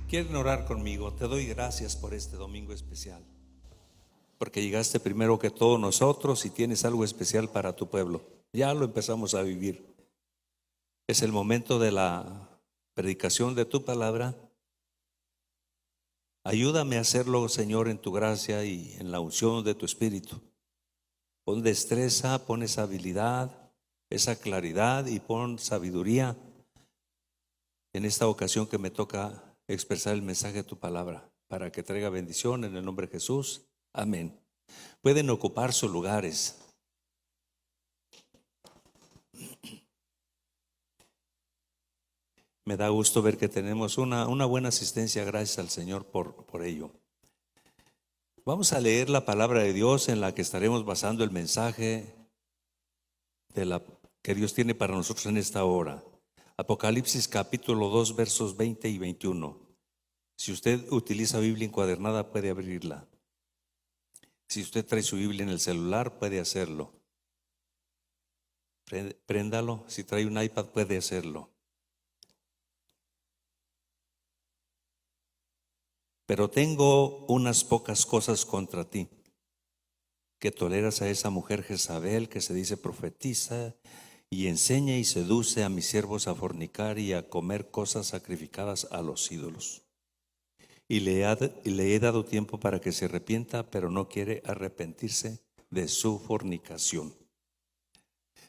¿Quieren orar conmigo? Te doy gracias por este domingo especial, porque llegaste primero que todos nosotros y tienes algo especial para tu pueblo. Ya lo empezamos a vivir. Es el momento de la predicación de tu palabra. Ayúdame a hacerlo, Señor, en tu gracia y en la unción de tu Espíritu. Pon destreza, pon esa habilidad, esa claridad y pon sabiduría en esta ocasión que me toca expresar el mensaje de tu palabra, para que traiga bendición en el nombre de Jesús. Amén. Pueden ocupar sus lugares. Me da gusto ver que tenemos una buena asistencia, gracias al Señor por ello. Vamos a leer la palabra de Dios en la que estaremos basando el mensaje que Dios tiene para nosotros en esta hora. Apocalipsis capítulo 2 versos 20 y 21. Si usted utiliza Biblia encuadernada, puede abrirla. Si usted trae su Biblia en el celular, puede hacerlo. Préndalo. Si trae un iPad, puede hacerlo. Pero tengo unas pocas cosas contra ti, que toleras a esa mujer Jezabel, que se dice profetiza, y enseña y seduce a mis siervos a fornicar y a comer cosas sacrificadas a los ídolos. Y le he dado tiempo para que se arrepienta, pero no quiere arrepentirse de su fornicación.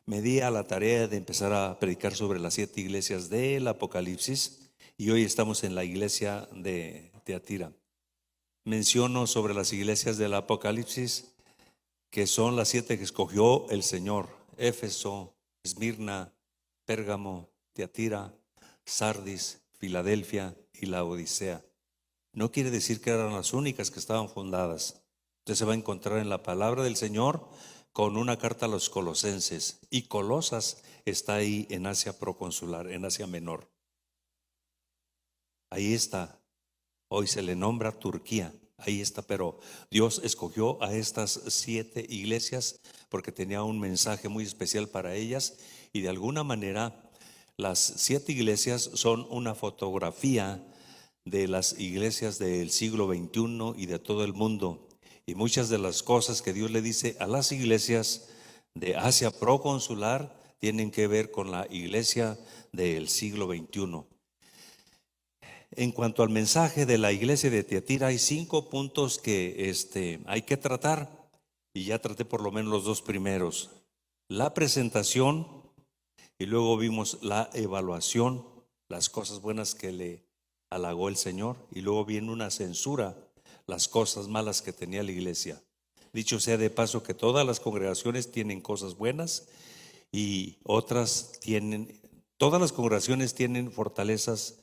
Me di a la tarea de empezar a predicar sobre las 7 iglesias del Apocalipsis, y hoy estamos en la iglesia de Tiatira. Menciono sobre las iglesias del Apocalipsis que son las 7 que escogió el Señor: Éfeso, Esmirna, Pérgamo, Tiatira, Sardis, Filadelfia y la Odisea. No quiere decir que eran las únicas que estaban fundadas. Usted se va a encontrar en la palabra del Señor con una carta a los colosenses, y Colosas está ahí en Asia proconsular, en Asia Menor. Ahí está. Hoy se le nombra Turquía. Ahí está, pero Dios escogió a estas 7 iglesias porque tenía un mensaje muy especial para ellas, y de alguna manera las 7 iglesias son una fotografía de las iglesias del siglo XXI y de todo el mundo. Y muchas de las cosas que Dios le dice a las iglesias de Asia proconsular tienen que ver con la iglesia del siglo XXI. En cuanto al mensaje de la iglesia de Tiatira, hay 5 puntos que hay que tratar, y ya traté por lo menos los 2 primeros: la presentación, y luego vimos la evaluación, las cosas buenas que le halagó el Señor, y luego viene una censura, las cosas malas que tenía la iglesia. Dicho sea de paso que todas las congregaciones tienen cosas buenas y todas las congregaciones tienen fortalezas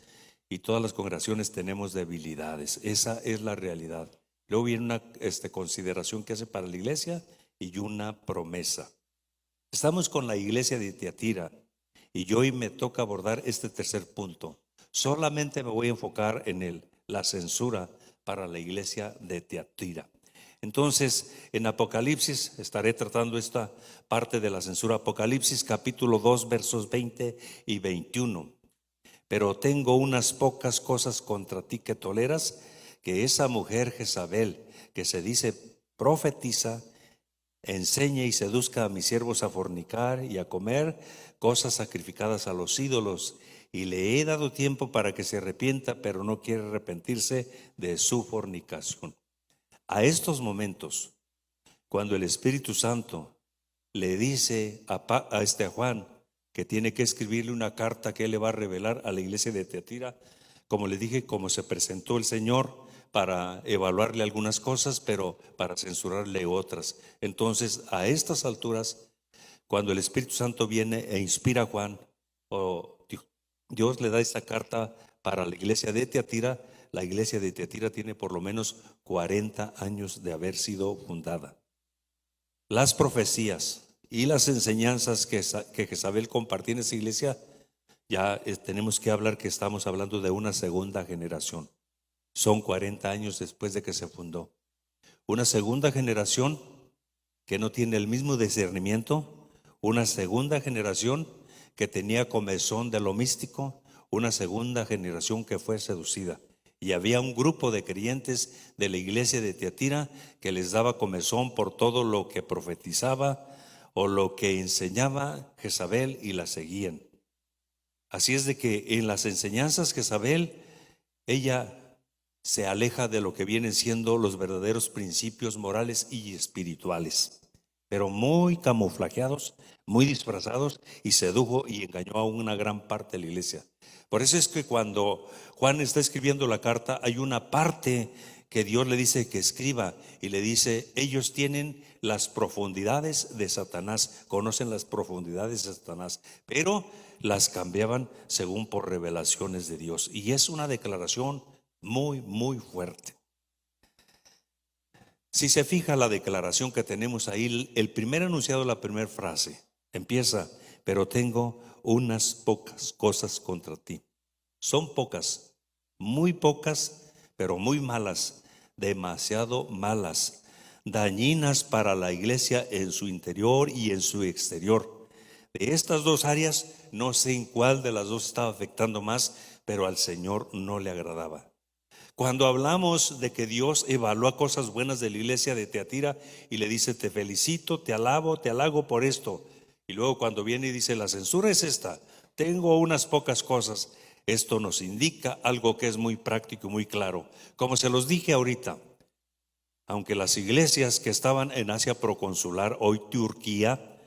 y todas las congregaciones tenemos debilidades. Esa es la realidad. Luego viene una consideración que hace para la iglesia y una promesa. Estamos con la iglesia de Tiatira, y hoy me toca abordar este tercer punto. Solamente me voy a enfocar en la censura para la iglesia de Tiatira. Entonces, en Apocalipsis estaré tratando esta parte de la censura. Apocalipsis capítulo 2 versos 20 y 21. Pero tengo unas pocas cosas contra ti, que toleras que esa mujer Jezabel, que se dice profetiza, enseñe y seduzca a mis siervos a fornicar y a comer cosas sacrificadas a los ídolos, y le he dado tiempo para que se arrepienta, pero no quiere arrepentirse de su fornicación. A estos momentos, cuando el Espíritu Santo le dice a Juan que tiene que escribirle una carta que él le va a revelar a la iglesia de Tiatira, como le dije, como se presentó el Señor para evaluarle algunas cosas, pero para censurarle otras. Entonces, a estas alturas, cuando el Espíritu Santo viene e inspira a Juan, Dios le da esta carta para la iglesia de Tiatira. La iglesia de Tiatira tiene por lo menos 40 años de haber sido fundada. Las profecías y las enseñanzas que Jezabel compartía en esa iglesia, ya tenemos que hablar que estamos hablando de una segunda generación. Son 40 años después de que se fundó. Una segunda generación que no tiene el mismo discernimiento, una segunda generación que tenía comezón de lo místico, una segunda generación que fue seducida. Y había un grupo de creyentes de la iglesia de Tiatira que les daba comezón por todo lo que profetizaba o lo que enseñaba Jezabel, y la seguían. Así es de que en las enseñanzas Jezabel, ella se aleja de lo que vienen siendo los verdaderos principios morales y espirituales, pero muy camuflajeados, muy disfrazados, y sedujo y engañó a una gran parte de la iglesia. Por eso es que cuando Juan está escribiendo la carta, hay una parte que Dios le dice que escriba, y le dice: ellos tienen las profundidades de Satanás, conocen las profundidades de Satanás, pero las cambiaban según por revelaciones de Dios. Y es una declaración muy, muy fuerte. Si se fija la declaración que tenemos ahí, el primer enunciado, la primera frase, empieza: pero tengo unas pocas cosas contra ti. Son pocas, muy pocas, pero muy malas, demasiado malas, dañinas para la iglesia en su interior y en su exterior. De estas dos áreas, no sé en cuál de las dos estaba afectando más, pero al Señor no le agradaba. Cuando hablamos de que Dios evalúa cosas buenas de la iglesia de Tiatira y le dice: te felicito, te alabo, te halago por esto, y luego cuando viene y dice: la censura es esta, tengo unas pocas cosas, esto nos indica algo que es muy práctico y muy claro. Como se los dije ahorita, aunque las iglesias que estaban en Asia proconsular, hoy Turquía,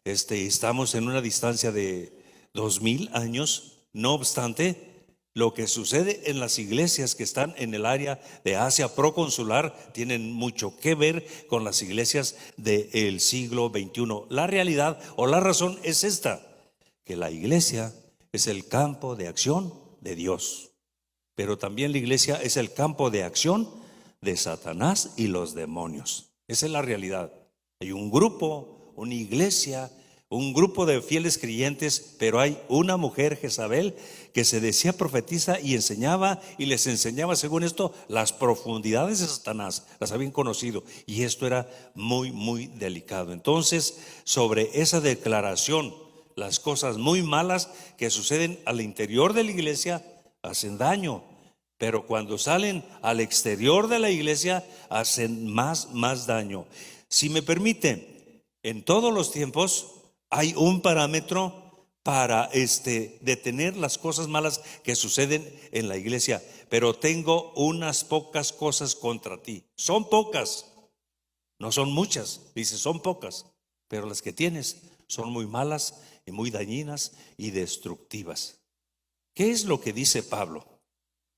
estamos en una distancia de 2000 años, no obstante, lo que sucede en las iglesias que están en el área de Asia proconsular tienen mucho que ver con las iglesias del siglo XXI. La realidad o la razón es esta: que la iglesia es el campo de acción de Dios, pero también la iglesia es el campo de acción de Satanás y los demonios. Esa es la realidad. Hay un grupo, una iglesia, un grupo de fieles creyentes, pero hay una mujer, Jezabel, que se decía profetisa y enseñaba, y les enseñaba, según esto, las profundidades de Satanás. Las habían conocido, y esto era muy, muy delicado. Entonces, sobre esa declaración, las cosas muy malas que suceden al interior de la iglesia hacen daño, pero cuando salen al exterior de la iglesia hacen más daño. Si me permite, en todos los tiempos hay un parámetro para detener las cosas malas que suceden en la iglesia. Pero tengo unas pocas cosas contra ti. Son pocas, no son muchas, dice, son pocas, pero las que tienes son muy malas y muy dañinas y destructivas. ¿Qué es lo que dice Pablo?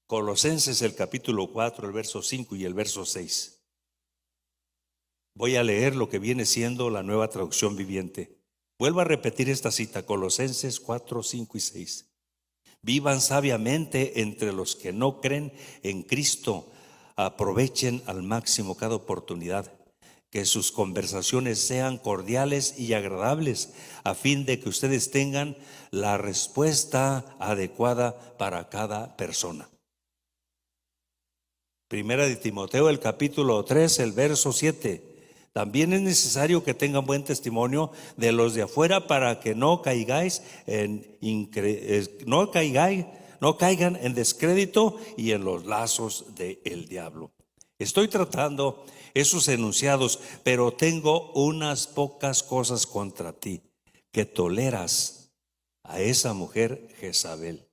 Colosenses, el capítulo 4, el verso 5 y el verso 6. Voy a leer lo que viene siendo la Nueva Traducción Viviente. Vuelvo a repetir esta cita: Colosenses 4, 5 y 6. Vivan sabiamente entre los que no creen en Cristo. Aprovechen al máximo cada oportunidad. Que sus conversaciones sean cordiales y agradables, a fin de que ustedes tengan la respuesta adecuada para cada persona. Primera de Timoteo, el capítulo 3, el verso 7. También es necesario que tengan buen testimonio de los de afuera, para que no caigan en descrédito y en los lazos del diablo. Estoy tratando esos enunciados, pero tengo unas pocas cosas contra ti, que toleras a esa mujer Jezabel.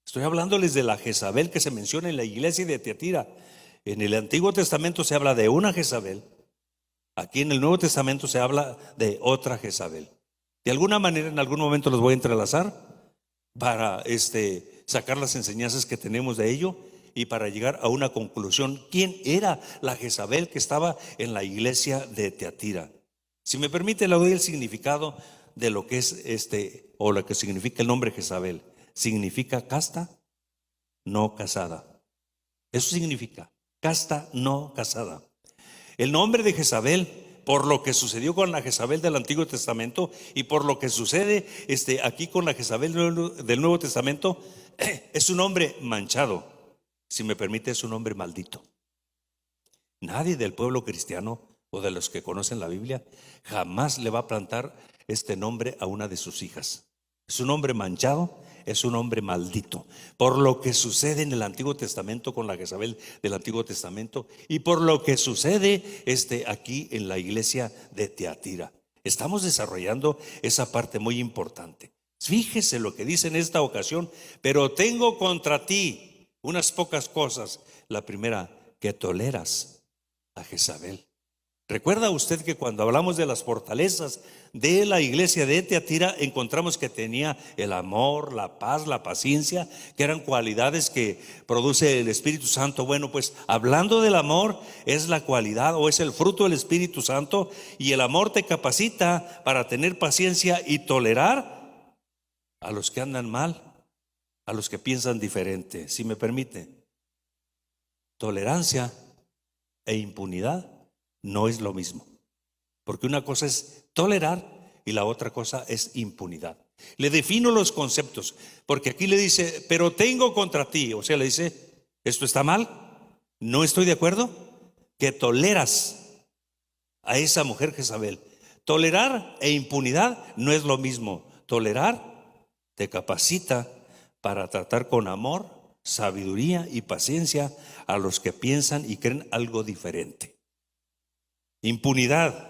Estoy hablándoles de la Jezabel que se menciona en la iglesia de Tiatira. En el Antiguo Testamento se habla de una Jezabel. Aquí en el Nuevo Testamento se habla de otra Jezabel. De alguna manera, en algún momento los voy a entrelazar para sacar las enseñanzas que tenemos de ello y para llegar a una conclusión. ¿Quién era la Jezabel que estaba en la iglesia de Tiatira? Si me permite, le doy el significado de lo que es o lo que significa el nombre Jezabel. Significa casta, no casada. Eso significa casta, no casada. El nombre de Jezabel, por lo que sucedió con la Jezabel del Antiguo Testamento y por lo que sucede aquí con la Jezabel del Nuevo Testamento, es un hombre manchado. Si me permite, es un hombre maldito. Nadie del pueblo cristiano o de los que conocen la Biblia jamás le va a plantar este nombre a una de sus hijas. Es un hombre manchado, es un hombre maldito, por lo que sucede en el Antiguo Testamento con la Jezabel del Antiguo Testamento y por lo que sucede aquí en la iglesia de Tiatira. Estamos desarrollando esa parte muy importante. Fíjese lo que dice en esta ocasión: pero tengo contra ti unas pocas cosas. La primera, que toleras a Jezabel. ¿Recuerda usted que cuando hablamos de las fortalezas de la iglesia de Tiatira, encontramos que tenía el amor, la paz, la paciencia, que eran cualidades que produce el Espíritu Santo? Bueno, pues hablando del amor, es la cualidad o es el fruto del Espíritu Santo, y el amor te capacita para tener paciencia y tolerar a los que andan mal, a los que piensan diferente. Si me permite, tolerancia e impunidad no es lo mismo, porque una cosa es tolerar y la otra cosa es impunidad. Le defino los conceptos, porque aquí le dice, pero tengo contra ti, o sea, le dice, esto está mal, no estoy de acuerdo, que toleras a esa mujer Jezabel. Tolerar e impunidad no es lo mismo. Tolerar te capacita para tratar con amor, sabiduría y paciencia a los que piensan y creen algo diferente. Impunidad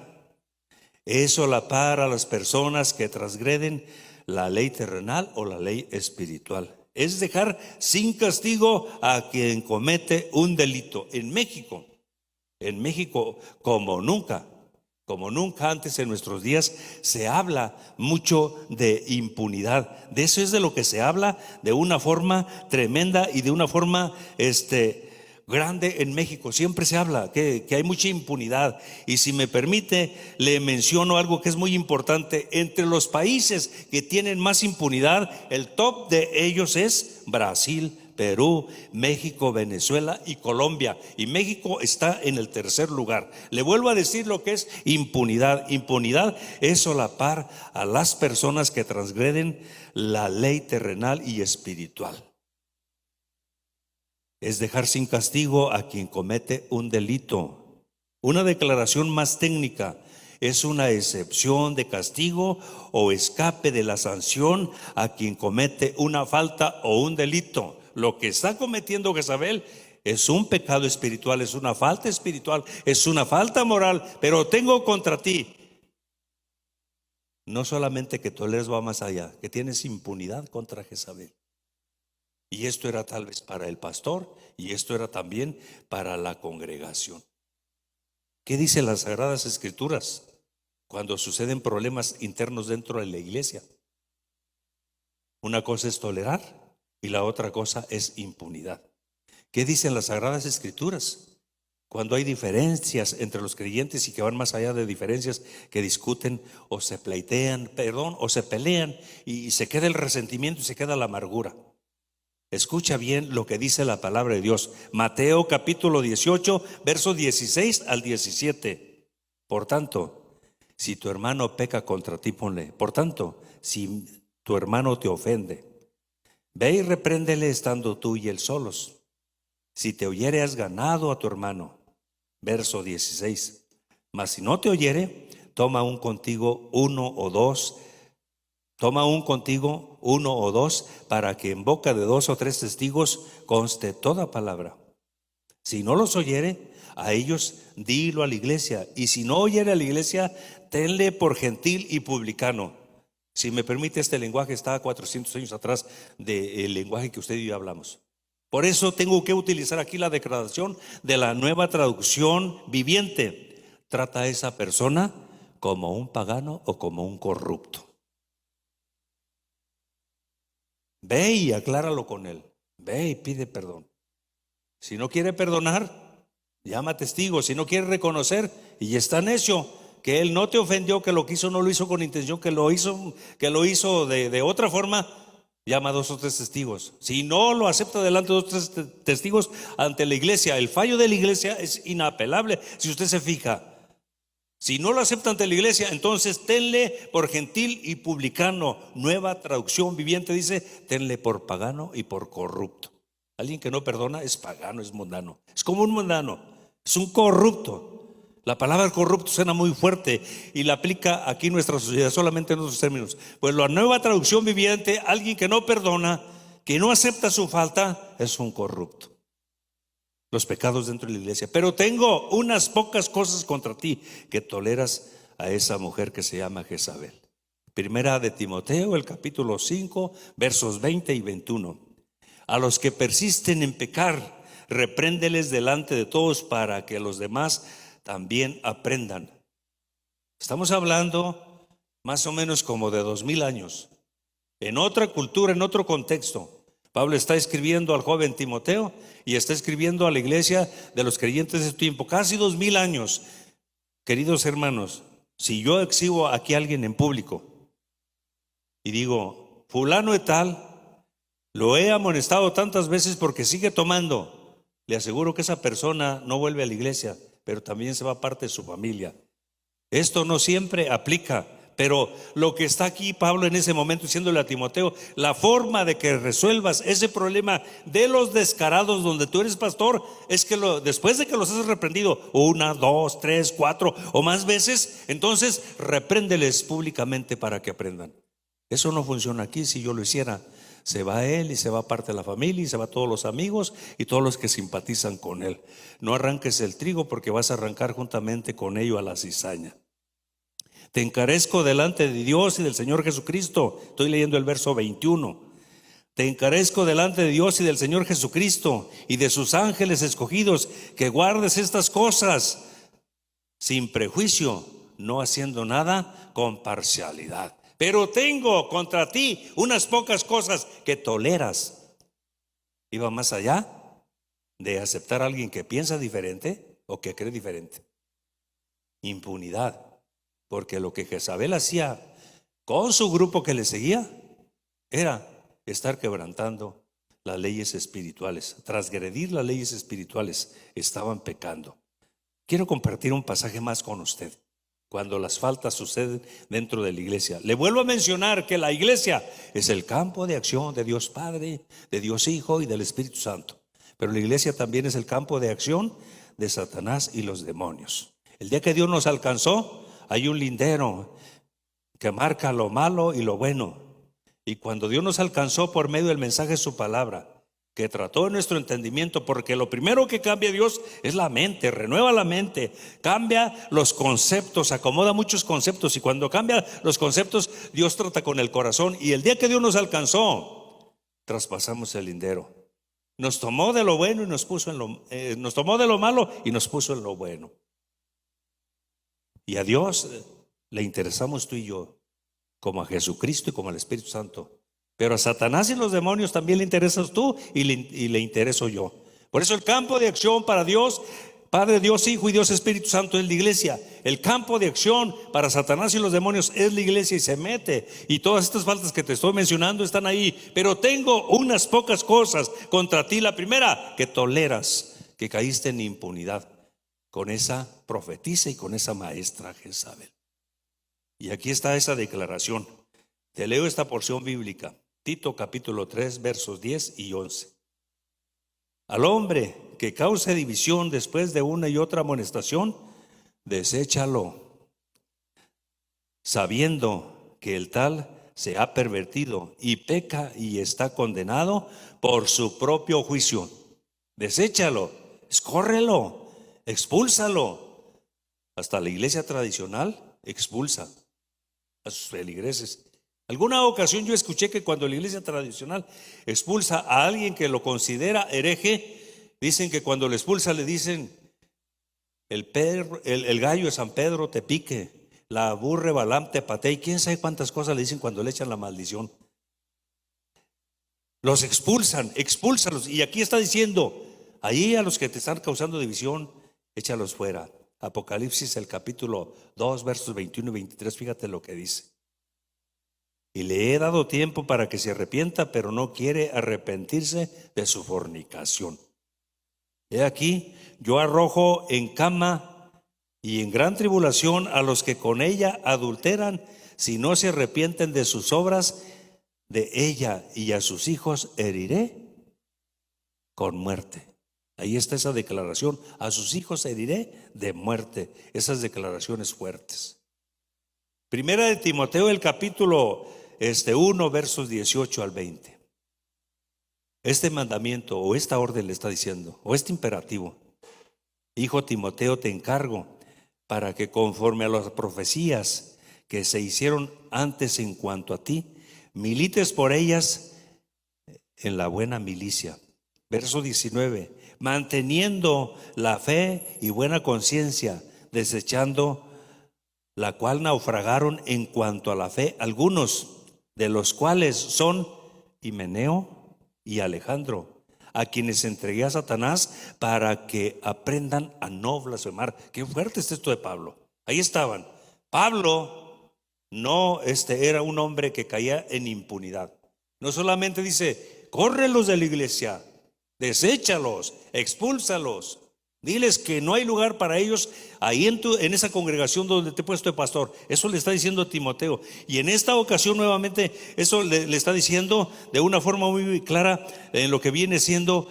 es solapar a las personas que transgreden la ley terrenal o la ley espiritual. Es dejar sin castigo a quien comete un delito. En México, como nunca antes en nuestros días, se habla mucho de impunidad. De eso es de lo que se habla de una forma tremenda y de una forma grande en México. Siempre se habla que hay mucha impunidad. Y si me permite, le menciono algo que es muy importante. Entre los países que tienen más impunidad, el top de ellos es Brasil, Perú, México, Venezuela y Colombia. Y México está en el tercer lugar. Le vuelvo a decir lo que es impunidad. Impunidad es solapar a las personas que transgreden la ley terrenal y espiritual. Es dejar sin castigo a quien comete un delito. Una declaración más técnica es una excepción de castigo o escape de la sanción a quien comete una falta o un delito. Lo que está cometiendo Jezabel es un pecado espiritual, es una falta espiritual, es una falta moral, pero tengo contra ti. No solamente que toleres, va más allá, que tienes impunidad contra Jezabel. Y esto era tal vez para el pastor, y esto era también para la congregación. ¿Qué dicen las Sagradas Escrituras cuando suceden problemas internos dentro de la iglesia? Una cosa es tolerar y la otra cosa es impunidad. ¿Qué dicen las Sagradas Escrituras cuando hay diferencias entre los creyentes y que van más allá de diferencias, que discuten o se pleitean, o se pelean y se queda el resentimiento y se queda la amargura? Escucha bien lo que dice la palabra de Dios. Mateo capítulo 18, versos 16 al 17. Por tanto, si tu hermano peca contra ti, ponle. Por tanto, si tu hermano te ofende, ve y repréndele estando tú y él solos. Si te oyere, has ganado a tu hermano. Verso 16. Mas si no te oyere, toma un contigo uno o dos, para que en boca de 2 o 3 testigos conste toda palabra. Si no los oyere, a ellos dilo a la iglesia. Y si no oyere a la iglesia, tenle por gentil y publicano. Si me permite, este lenguaje está a 400 años atrás del lenguaje que usted y yo hablamos. Por eso tengo que utilizar aquí la declaración de la Nueva Traducción Viviente. Trata a esa persona como un pagano o como un corrupto. Ve y acláralo con él. Ve y pide perdón. Si no quiere perdonar, llama a testigos. Si no quiere reconocer y está necio, que él no te ofendió, que lo que hizo no lo hizo con intención, que lo hizo de otra forma, llama a 2 o 3 testigos. Si no lo acepta delante de 2 o 3 testigos ante la iglesia, el fallo de la iglesia es inapelable. Si usted se fija, si no lo acepta ante la iglesia, entonces tenle por gentil y publicano. Nueva Traducción Viviente dice, tenle por pagano y por corrupto. Alguien que no perdona es pagano, es mundano, es como un mundano, es un corrupto. La palabra corrupto suena muy fuerte y la aplica aquí en nuestra sociedad solamente en otros términos. Pues la Nueva Traducción Viviente, alguien que no perdona, que no acepta su falta, es un corrupto. Los pecados dentro de la iglesia. Pero tengo unas pocas cosas contra ti, que toleras a esa mujer que se llama Jezabel. Primera de Timoteo, el capítulo 5, versos 20 y 21. A los que persisten en pecar, repréndeles delante de todos para que los demás también aprendan. Estamos hablando más o menos como de 2000 años. En otra cultura, en otro contexto. Pablo está escribiendo al joven Timoteo y está escribiendo a la iglesia de los creyentes de su tiempo, casi 2000 años. Queridos hermanos, si yo exhibo aquí a alguien en público y digo, fulano de tal, lo he amonestado tantas veces porque sigue tomando, le aseguro que esa persona no vuelve a la iglesia, pero también se va parte de su familia. Esto no siempre aplica. Pero lo que está aquí Pablo en ese momento diciéndole a Timoteo, la forma de que resuelvas ese problema de los descarados donde tú eres pastor, es que después de que los has reprendido 1, 2, 3, 4 o más veces, entonces repréndeles públicamente para que aprendan. Eso no funciona aquí. Si yo lo hiciera, se va él y se va parte de la familia y se va todos los amigos y todos los que simpatizan con él. No arranques el trigo porque vas a arrancar juntamente con ello a la cizaña. Te encarezco delante de Dios y del Señor Jesucristo. Estoy leyendo el verso 21. Te encarezco delante de Dios y del Señor Jesucristo y de sus ángeles escogidos, que guardes estas cosas sin prejuicio, no haciendo nada con parcialidad. Pero tengo contra ti unas pocas cosas que toleras. Iba más allá de aceptar a alguien que piensa diferente o que cree diferente. Impunidad. Porque lo que Jezabel hacía con su grupo que le seguía era estar quebrantando las leyes espirituales, transgredir las leyes espirituales. Estaban pecando. Quiero compartir un pasaje más con usted. Cuando las faltas suceden dentro de la iglesia, le vuelvo a mencionar que la iglesia es el campo de acción de Dios Padre, de Dios Hijo y del Espíritu Santo. Pero la iglesia también es el campo de acción de Satanás y los demonios. El día que Dios nos alcanzó, hay un lindero que marca lo malo y lo bueno. Y cuando Dios nos alcanzó por medio del mensaje de su palabra, que trató de nuestro entendimiento, porque lo primero que cambia Dios es la mente, renueva la mente, cambia los conceptos, acomoda muchos conceptos. Y cuando cambia los conceptos, Dios trata con el corazón. Y el día que Dios nos alcanzó, traspasamos el lindero. Nos tomó de lo bueno y nos puso en nos tomó de lo malo y nos puso en lo bueno. Y a Dios le interesamos tú y yo, como a Jesucristo y como al Espíritu Santo. Pero a Satanás y los demonios también le interesas tú y le intereso yo. Por eso el campo de acción para Dios, Padre, Dios Hijo y Dios Espíritu Santo, es la iglesia. El campo de acción para Satanás y los demonios es la iglesia y se mete. Y todas estas faltas que te estoy mencionando están ahí. Pero tengo unas pocas cosas contra ti. La primera, que toleras que caíste en impunidad con esa profetisa y con esa maestra Jezabel. Y aquí está esa declaración. Te leo esta porción bíblica. Tito capítulo 3 versos 10 y 11. Al hombre que cause división después de una y otra amonestación, deséchalo, sabiendo que el tal se ha pervertido y peca y está condenado por su propio juicio. Deséchalo, escórrelo, expúlsalo. Hasta la iglesia tradicional expulsa a sus feligreses. Alguna ocasión yo escuché que cuando la iglesia tradicional expulsa a alguien que lo considera hereje, dicen que cuando lo expulsa le dicen: el gallo de San Pedro te pique, la burre Balaam te patee, y quién sabe cuántas cosas le dicen cuando le echan la maldición. Los expulsan, expúlsalos. Y aquí está diciendo: ahí a los que te están causando división, échalos fuera. Apocalipsis, el capítulo 2, versos 21 y 23, fíjate lo que dice. Y le he dado tiempo para que se arrepienta, pero no quiere arrepentirse de su fornicación. He aquí, yo arrojo en cama y en gran tribulación a los que con ella adulteran, si no se arrepienten de sus obras, de ella y a sus hijos heriré con muerte. Ahí está esa declaración: a sus hijos heriré de muerte. Esas declaraciones fuertes. Primera de Timoteo, el capítulo 1, versos 18 al 20. Este mandamiento o esta orden le está diciendo, o este imperativo: hijo Timoteo, te encargo para que conforme a las profecías que se hicieron antes en cuanto a ti, milites por ellas en la buena milicia. Verso 19: manteniendo la fe y buena conciencia, desechando la cual naufragaron en cuanto a la fe algunos, de los cuales son Himeneo y Alejandro, a quienes entregué a Satanás para que aprendan a no blasfemar. Qué fuerte es esto de Pablo. Ahí estaban. Pablo no era un hombre que caía en impunidad. No solamente dice: córrelos de la iglesia, deséchalos, expúlsalos, diles que no hay lugar para ellos ahí en esa congregación donde te he puesto de pastor. Eso le está diciendo a Timoteo. Y en esta ocasión nuevamente eso le está diciendo de una forma muy clara en lo que viene siendo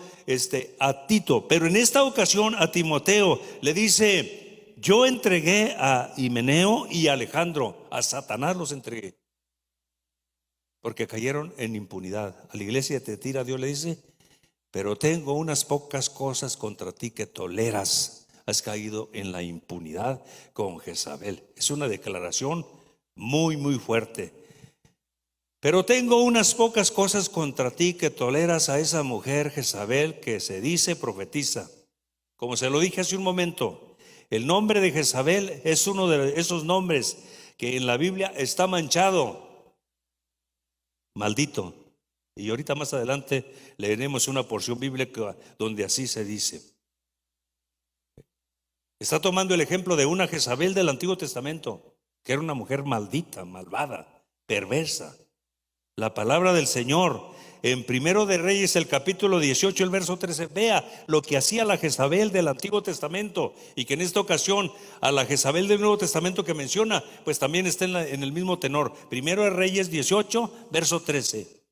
a Tito. Pero en esta ocasión a Timoteo le dice: yo entregué a Himeneo y a Alejandro, a Satanás los entregué, porque cayeron en impunidad. A la iglesia de Tiatira Dios le dice: pero tengo unas pocas cosas contra ti que toleras. Has caído en la impunidad con Jezabel. Es una declaración muy, muy fuerte. Pero tengo unas pocas cosas contra ti que toleras a esa mujer Jezabel, que se dice profetiza. Como se lo dije hace un momento, el nombre de Jezabel es uno de esos nombres que en la Biblia está manchado, maldito. Y ahorita más adelante leeremos una porción bíblica donde así se dice. Está tomando el ejemplo de una Jezabel del Antiguo Testamento, que era una mujer maldita, malvada, perversa. La palabra del Señor en Primero de Reyes, el capítulo 18, el verso 13. Vea lo que hacía la Jezabel del Antiguo Testamento, y que en esta ocasión a la Jezabel del Nuevo Testamento que menciona, pues también está en el mismo tenor. Primero de Reyes 18, verso 13.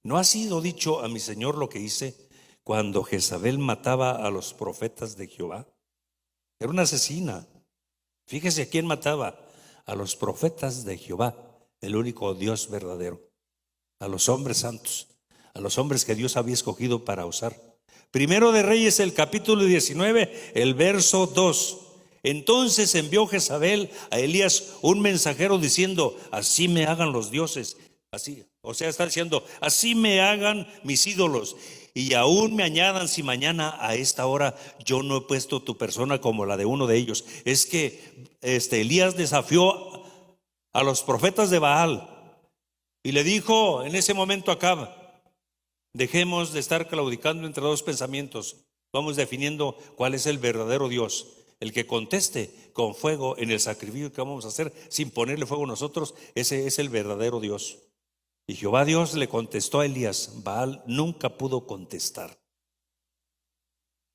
¿No ha sido dicho a mi Señor lo que hice cuando Jezabel mataba a los profetas de Jehová? Era una asesina. Fíjese a quién mataba: a los profetas de Jehová, el único Dios verdadero, a los hombres santos, a los hombres que Dios había escogido para usar. Primero de Reyes, el capítulo 19, el verso 2. Entonces envió Jezabel a Elías un mensajero diciendo: así me hagan los dioses. Así, o sea, está diciendo: así me hagan mis ídolos, y aún me añadan si mañana a esta hora yo no he puesto tu persona como la de uno de ellos. Es que Elías desafió a los profetas de Baal y le dijo en ese momento a Acab: dejemos de estar claudicando entre dos pensamientos, vamos definiendo cuál es el verdadero Dios. El que conteste con fuego en el sacrificio que vamos a hacer sin ponerle fuego nosotros, ese es el verdadero Dios. Y Jehová Dios le contestó a Elías. Baal nunca pudo contestar.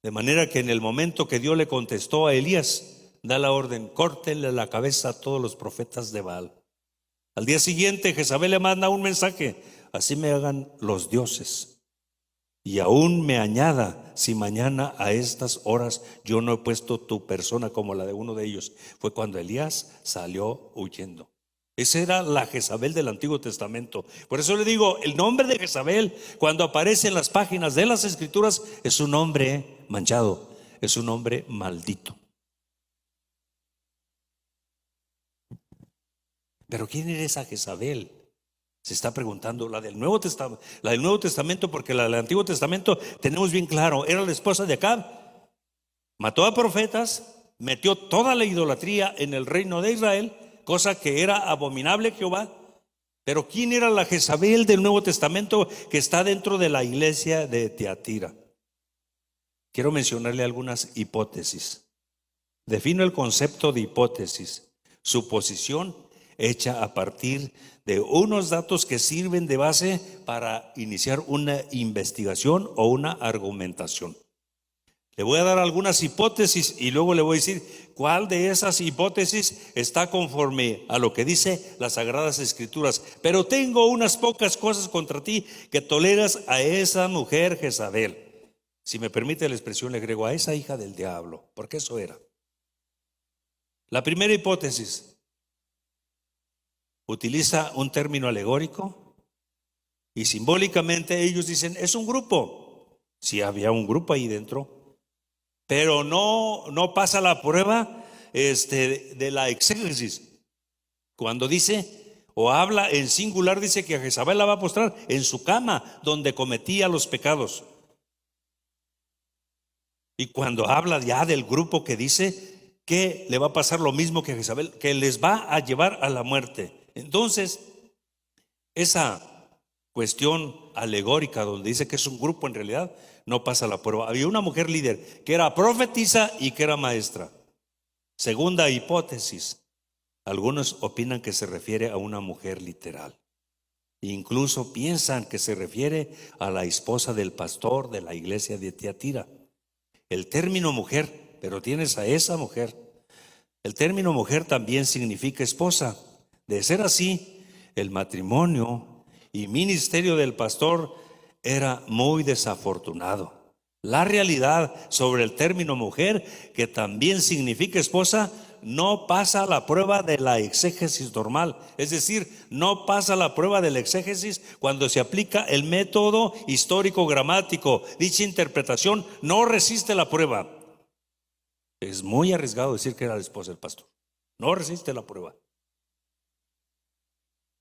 De manera que en el momento que Dios le contestó a Elías, da la orden: córtenle la cabeza a todos los profetas de Baal. Al día siguiente Jezabel le manda un mensaje: así me hagan los dioses, y aún me añada si mañana a estas horas yo no he puesto tu persona como la de uno de ellos. Fue cuando Elías salió huyendo. Esa era la Jezabel del Antiguo Testamento. Por eso le digo, el nombre de Jezabel, cuando aparece en las páginas de las Escrituras, es un nombre manchado, es un nombre maldito. Pero ¿quién era esa Jezabel? Se está preguntando. La del Nuevo Testamento, porque la del Antiguo Testamento tenemos bien claro: era la esposa de Acab. Mató a profetas, metió toda la idolatría en el reino de Israel, cosa que era abominable a Jehová. Pero ¿quién era la Jezabel del Nuevo Testamento que está dentro de la iglesia de Tiatira? Quiero mencionarle algunas hipótesis. Defino el concepto de hipótesis: suposición hecha a partir de unos datos que sirven de base para iniciar una investigación o una argumentación. Le voy a dar algunas hipótesis y luego le voy a decir cuál de esas hipótesis está conforme a lo que dice las Sagradas Escrituras. Pero tengo unas pocas cosas contra ti que toleras a esa mujer Jezabel. Si me permite la expresión, le agrego a esa hija del diablo, porque eso era. La primera hipótesis utiliza un término alegórico y simbólicamente ellos dicen, es un grupo. Sí, había un grupo ahí dentro, pero no pasa la prueba de la exégesis. Cuando dice o habla en singular, dice que a Jezabel la va a postrar en su cama donde cometía los pecados. Y cuando habla ya del grupo, que dice que le va a pasar lo mismo que a Jezabel, que les va a llevar a la muerte. Entonces, esa cuestión alegórica donde dice que es un grupo, en realidad no pasa la prueba. Había una mujer líder que era profetisa y que era maestra. Segunda hipótesis, algunos opinan que se refiere a una mujer literal. Incluso piensan que se refiere a la esposa del pastor de la iglesia de Tiatira. El término mujer, pero tienes a esa mujer. El término mujer también significa esposa. De ser así, el matrimonio y ministerio del pastor era muy desafortunado. La realidad sobre el término mujer, que también significa esposa, no pasa la prueba de la exégesis normal. Es decir, no pasa la prueba de la exégesis cuando se aplica el método histórico gramático. Dicha interpretación no resiste la prueba. Es muy arriesgado decir que era la esposa del pastor. No resiste la prueba.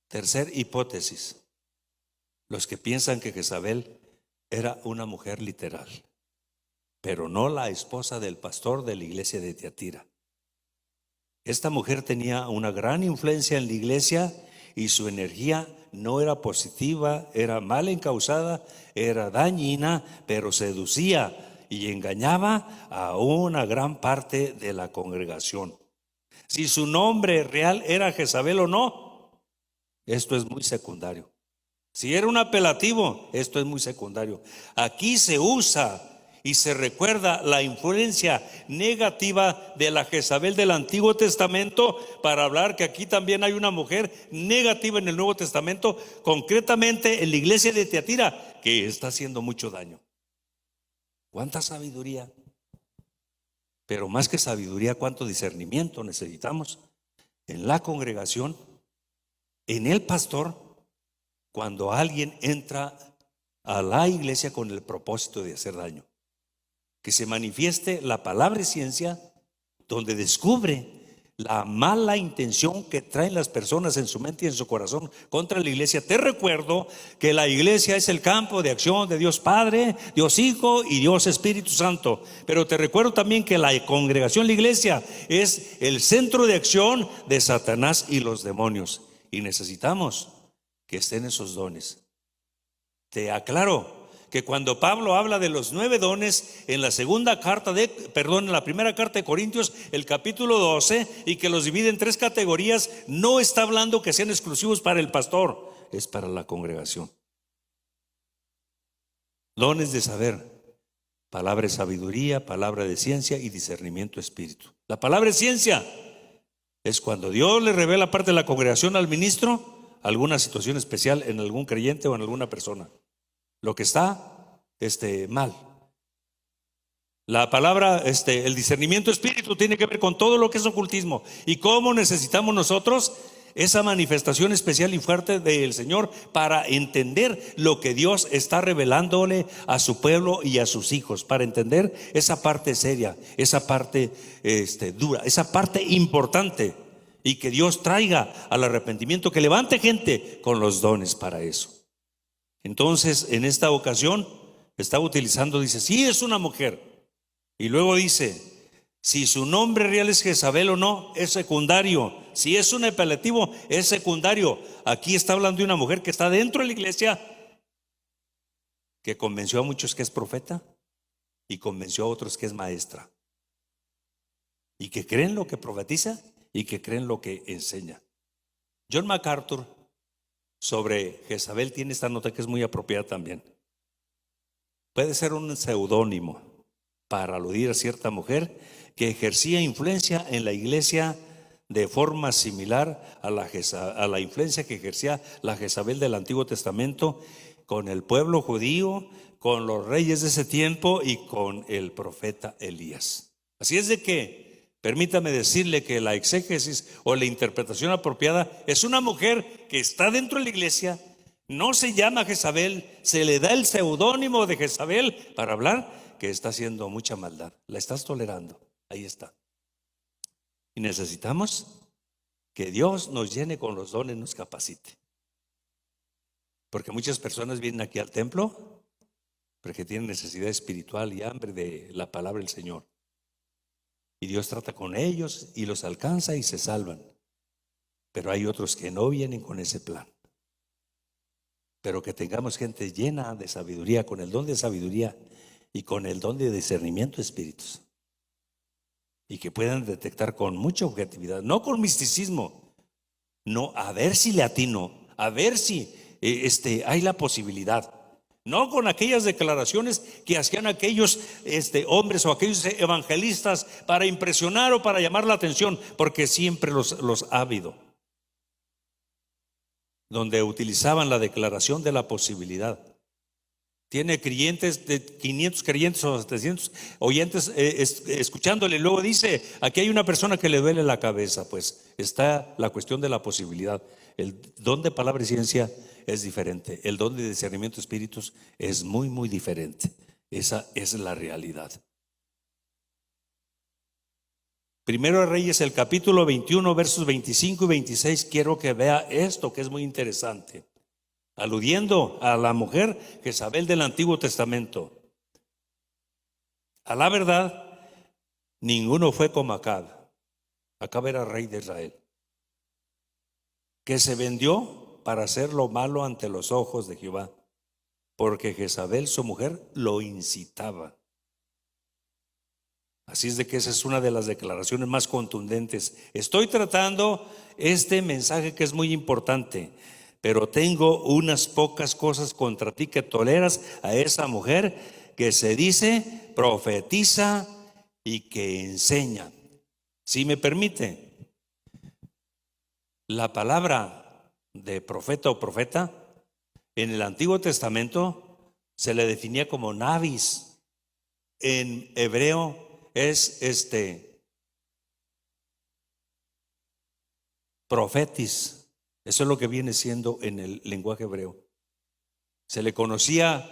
Tercer hipótesis, los que piensan que Jezabel era una mujer literal, pero no la esposa del pastor de la iglesia de Tiatira. Esta mujer tenía una gran influencia en la iglesia y su energía no era positiva, era mal encausada, era dañina, pero seducía y engañaba a una gran parte de la congregación. Si su nombre real era Jezabel o no, esto es muy secundario. Si era un apelativo, esto es muy secundario. Aquí se usa y se recuerda la influencia negativa de la Jezabel del Antiguo Testamento para hablar que aquí también hay una mujer negativa en el Nuevo Testamento, concretamente en la iglesia de Tiatira, que está haciendo mucho daño. ¿Cuánta sabiduría? Pero más que sabiduría, ¿cuánto discernimiento necesitamos en la congregación, en el pastor, cuando alguien entra a la iglesia con el propósito de hacer daño? Que se manifieste la palabra y ciencia, donde descubre la mala intención que traen las personas en su mente y en su corazón contra la iglesia. Te recuerdo que la iglesia es el campo de acción de Dios Padre, Dios Hijo y Dios Espíritu Santo. Pero te recuerdo también que la congregación, la iglesia, es el centro de acción de Satanás y los demonios. Y necesitamos que estén esos dones. Te aclaro que cuando Pablo habla de los 9 dones en la en la primera carta de Corintios, el capítulo 12, y que los divide en 3 categorías, no está hablando que sean exclusivos para el pastor, es para la congregación. Dones de saber, palabra de sabiduría, palabra de ciencia y discernimiento espíritu. La palabra de ciencia es cuando Dios le revela parte de la congregación al ministro alguna situación especial en algún creyente o en alguna persona, lo que está mal. La palabra, el discernimiento espíritu tiene que ver con todo lo que es ocultismo y cómo necesitamos nosotros esa manifestación especial y fuerte del Señor para entender lo que Dios está revelándole a su pueblo y a sus hijos, para entender esa parte seria, esa parte dura, esa parte importante, y que Dios traiga al arrepentimiento, que levante gente con los dones para eso. Entonces, en esta ocasión está utilizando, dice, sí es una mujer, y luego dice, si su nombre real es Jezabel o no, es secundario. Si es un apelativo, es secundario. Aquí está hablando de una mujer que está dentro de la iglesia, que convenció a muchos que es profeta y convenció a otros que es maestra, y que creen lo que profetiza y que creen lo que enseña. John MacArthur sobre Jezabel tiene esta nota que es muy apropiada también. Puede ser un seudónimo para aludir a cierta mujer que ejercía influencia en la iglesia de forma similar a la influencia que ejercía la Jezabel del Antiguo Testamento con el pueblo judío, con los reyes de ese tiempo y con el profeta Elías. Así es de que, permítame decirle que la exégesis o la interpretación apropiada es una mujer que está dentro de la iglesia, no se llama Jezabel, se le da el seudónimo de Jezabel para hablar que está haciendo mucha maldad, la estás tolerando, ahí está. Y necesitamos que Dios nos llene con los dones, nos capacite. Porque muchas personas vienen aquí al templo porque tienen necesidad espiritual y hambre de la palabra del Señor. Y Dios trata con ellos y los alcanza y se salvan. Pero hay otros que no vienen con ese plan. Pero que tengamos gente llena de sabiduría, con el don de sabiduría y con el don de discernimiento de espíritus. Y que puedan detectar con mucha objetividad, no con misticismo, no, a ver si le atino, a ver si hay la posibilidad, no con aquellas declaraciones que hacían aquellos hombres o aquellos evangelistas para impresionar o para llamar la atención, porque siempre los ha habido, donde utilizaban la declaración de la posibilidad. Tiene creyentes de 500 creyentes o 700 oyentes escuchándole. Luego dice, aquí hay una persona que le duele la cabeza. Pues está la cuestión de la posibilidad. El don de palabra y ciencia es diferente. El don de discernimiento de espíritus es muy, muy diferente. Esa es la realidad. Primero de Reyes, el capítulo 21, versos 25 y 26. Quiero que vea esto que es muy interesante. Aludiendo a la mujer Jezabel del Antiguo Testamento. A la verdad, ninguno fue como Acab. Acab era rey de Israel, que se vendió para hacer lo malo ante los ojos de Jehová, porque Jezabel, su mujer, lo incitaba. Así es de que esa es una de las declaraciones más contundentes. Estoy tratando este mensaje que es muy importante, pero tengo unas pocas cosas contra ti, que toleras a esa mujer que se dice profetiza y que enseña. Si me permite, la palabra de profeta o profeta en el Antiguo Testamento se le definía como navis. En hebreo es profetis. Eso es lo que viene siendo en el lenguaje hebreo. Se le conocía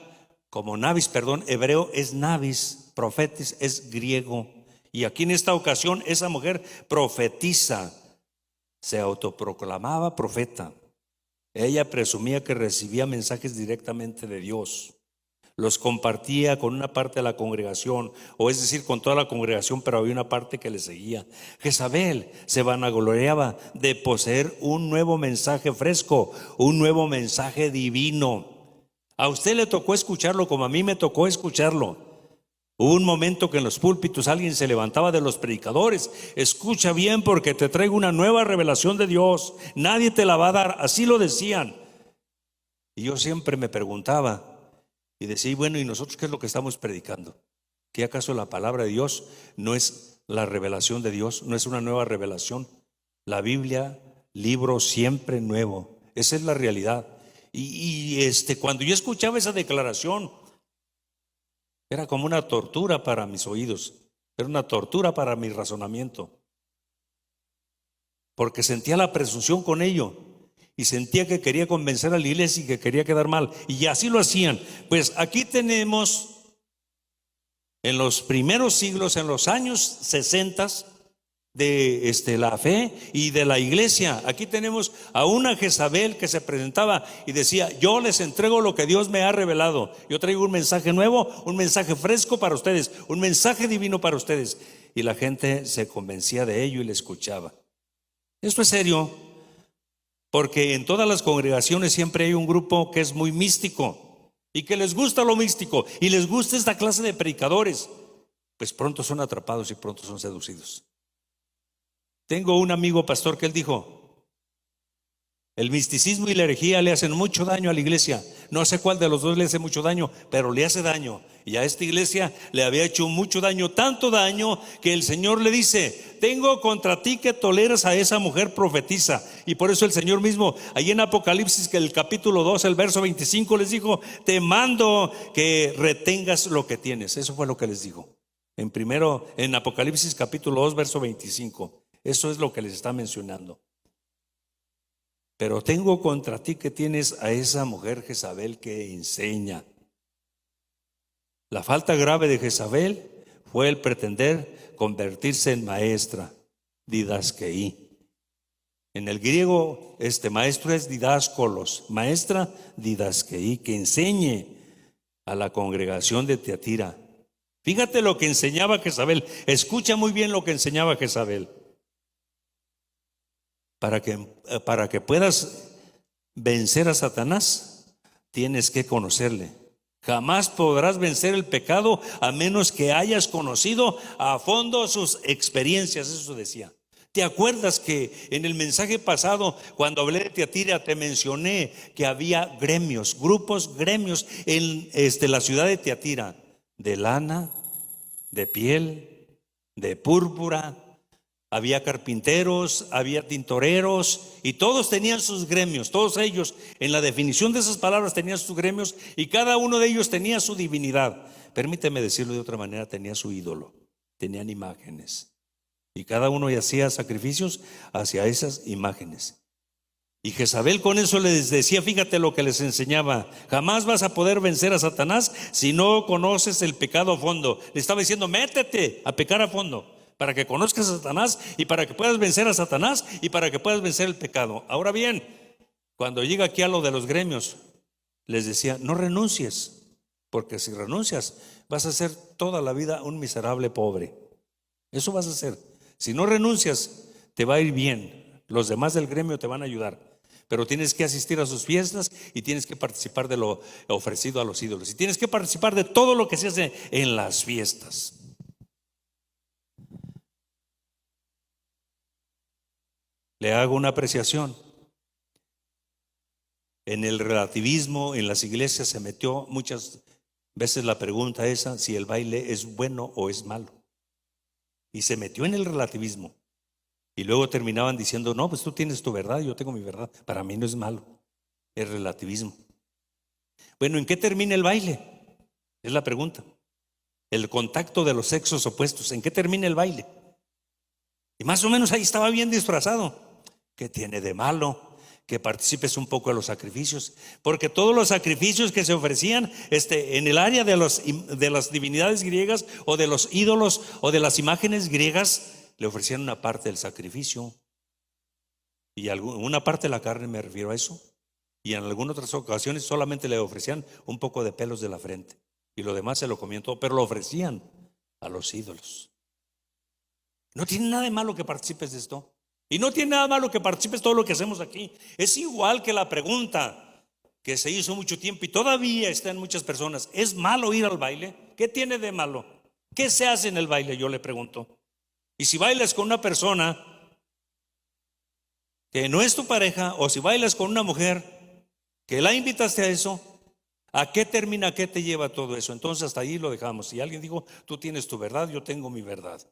como navis, hebreo es navis, profetis es griego. Y aquí en esta ocasión esa mujer profetiza, se autoproclamaba profeta. Ella presumía que recibía mensajes directamente de Dios. Los compartía con una parte de la congregación, o es decir, con toda la congregación, pero había una parte que le seguía. Jezabel se vanagloriaba de poseer un nuevo mensaje fresco, un nuevo mensaje divino. A usted le tocó escucharlo como a mí me tocó escucharlo. Hubo un momento que en los púlpitos alguien se levantaba de los predicadores: escucha bien, porque te traigo una nueva revelación de Dios, nadie te la va a dar. Así lo decían. Y yo siempre me preguntaba y decía, bueno, ¿y nosotros qué es lo que estamos predicando? ¿Qué acaso la palabra de Dios no es la revelación de Dios? ¿No es una nueva revelación? La Biblia, libro siempre nuevo. Esa es la realidad. Y cuando yo escuchaba esa declaración, era como una tortura para mis oídos, era una tortura para mi razonamiento, porque sentía la presunción con ello. Y sentía que quería convencer a la iglesia y que quería quedar mal. Y así lo hacían. Pues aquí tenemos, en los primeros siglos, en los años 60 de la fe y de la iglesia, aquí tenemos a una Jezabel que se presentaba y decía: yo les entrego lo que Dios me ha revelado. Yo traigo un mensaje nuevo, un mensaje fresco para ustedes, un mensaje divino para ustedes. Y la gente se convencía de ello y le escuchaba. Esto es serio, porque en todas las congregaciones siempre hay un grupo que es muy místico y que les gusta lo místico y les gusta esta clase de predicadores. Pues pronto son atrapados y pronto son seducidos. Tengo un amigo pastor que él dijo: el misticismo y la herejía le hacen mucho daño a la iglesia. No sé cuál de los dos le hace mucho daño, pero le hace daño. Y a esta iglesia le había hecho mucho daño, tanto daño que el Señor le dice: tengo contra ti que toleras a esa mujer profetisa. Y por eso el Señor mismo, ahí en Apocalipsis, que el capítulo 2, el verso 25, les dijo: te mando que retengas lo que tienes. Eso fue lo que les dijo. En Apocalipsis capítulo 2, verso 25. Eso es lo que les está mencionando. Pero tengo contra ti que tienes a esa mujer Jezabel que enseña. La falta grave de Jezabel fue el pretender convertirse en maestra, didasqueí. En el griego, maestro es didáscolos, maestra didasqueí, que enseñe a la congregación de Tiatira. Fíjate lo que enseñaba Jezabel. Escucha muy bien lo que enseñaba Jezabel. Para que puedas vencer a Satanás, tienes que conocerle. Jamás podrás vencer el pecado a menos que hayas conocido a fondo sus experiencias. Eso decía. ¿Te acuerdas que en el mensaje pasado, cuando hablé de Tiatira, te mencioné que había gremios en la ciudad de Tiatira? De lana, de piel, de púrpura. Había carpinteros, había tintoreros, y todos tenían sus gremios. Todos ellos, en la definición de esas palabras, tenían sus gremios, y cada uno de ellos tenía su divinidad. Permíteme decirlo de otra manera: tenía su ídolo, tenían imágenes, y cada uno hacía sacrificios hacia esas imágenes. Y Jezabel con eso les decía, fíjate lo que les enseñaba: jamás vas a poder vencer a Satanás si no conoces el pecado a fondo. Le estaba diciendo: métete a pecar a fondo, para que conozcas a Satanás y para que puedas vencer a Satanás y para que puedas vencer el pecado. Ahora bien, cuando llega aquí a lo de los gremios, les decía: no renuncies, porque si renuncias vas a ser toda la vida un miserable pobre. Eso vas a hacer. Si no renuncias, te va a ir bien. Los demás del gremio te van a ayudar, pero tienes que asistir a sus fiestas y tienes que participar de lo ofrecido a los ídolos, y tienes que participar de todo lo que se hace en las fiestas. Le hago una apreciación. En el relativismo, en las iglesias se metió muchas veces la pregunta esa: si el baile es bueno o es malo. Y se metió en el relativismo. Y luego terminaban diciendo: no, pues tú tienes tu verdad, yo tengo mi verdad. Para mí no es malo. Es relativismo. Bueno, ¿en qué termina el baile? Es la pregunta. El contacto de los sexos opuestos, ¿en qué termina el baile? Y más o menos ahí estaba bien disfrazado. ¿Qué tiene de malo que participes un poco de los sacrificios? Porque todos los sacrificios que se ofrecían en el área de las divinidades griegas, o de los ídolos, o de las imágenes griegas, le ofrecían una parte del sacrificio, y una parte de la carne, me refiero a eso. Y en algunas otras ocasiones solamente le ofrecían un poco de pelos de la frente, y lo demás se lo comían todo, pero lo ofrecían a los ídolos. No tiene nada de malo que participes de esto. Y no tiene nada malo que participes todo lo que hacemos aquí. Es igual que la pregunta que se hizo mucho tiempo y todavía está en muchas personas: ¿es malo ir al baile? ¿Qué tiene de malo? ¿Qué se hace en el baile? Yo le pregunto. Y si bailas con una persona que no es tu pareja, o si bailas con una mujer que la invitaste a eso, ¿a qué termina? ¿Qué te lleva todo eso? Entonces hasta ahí lo dejamos. Si alguien dijo: tú tienes tu verdad, yo tengo mi verdad.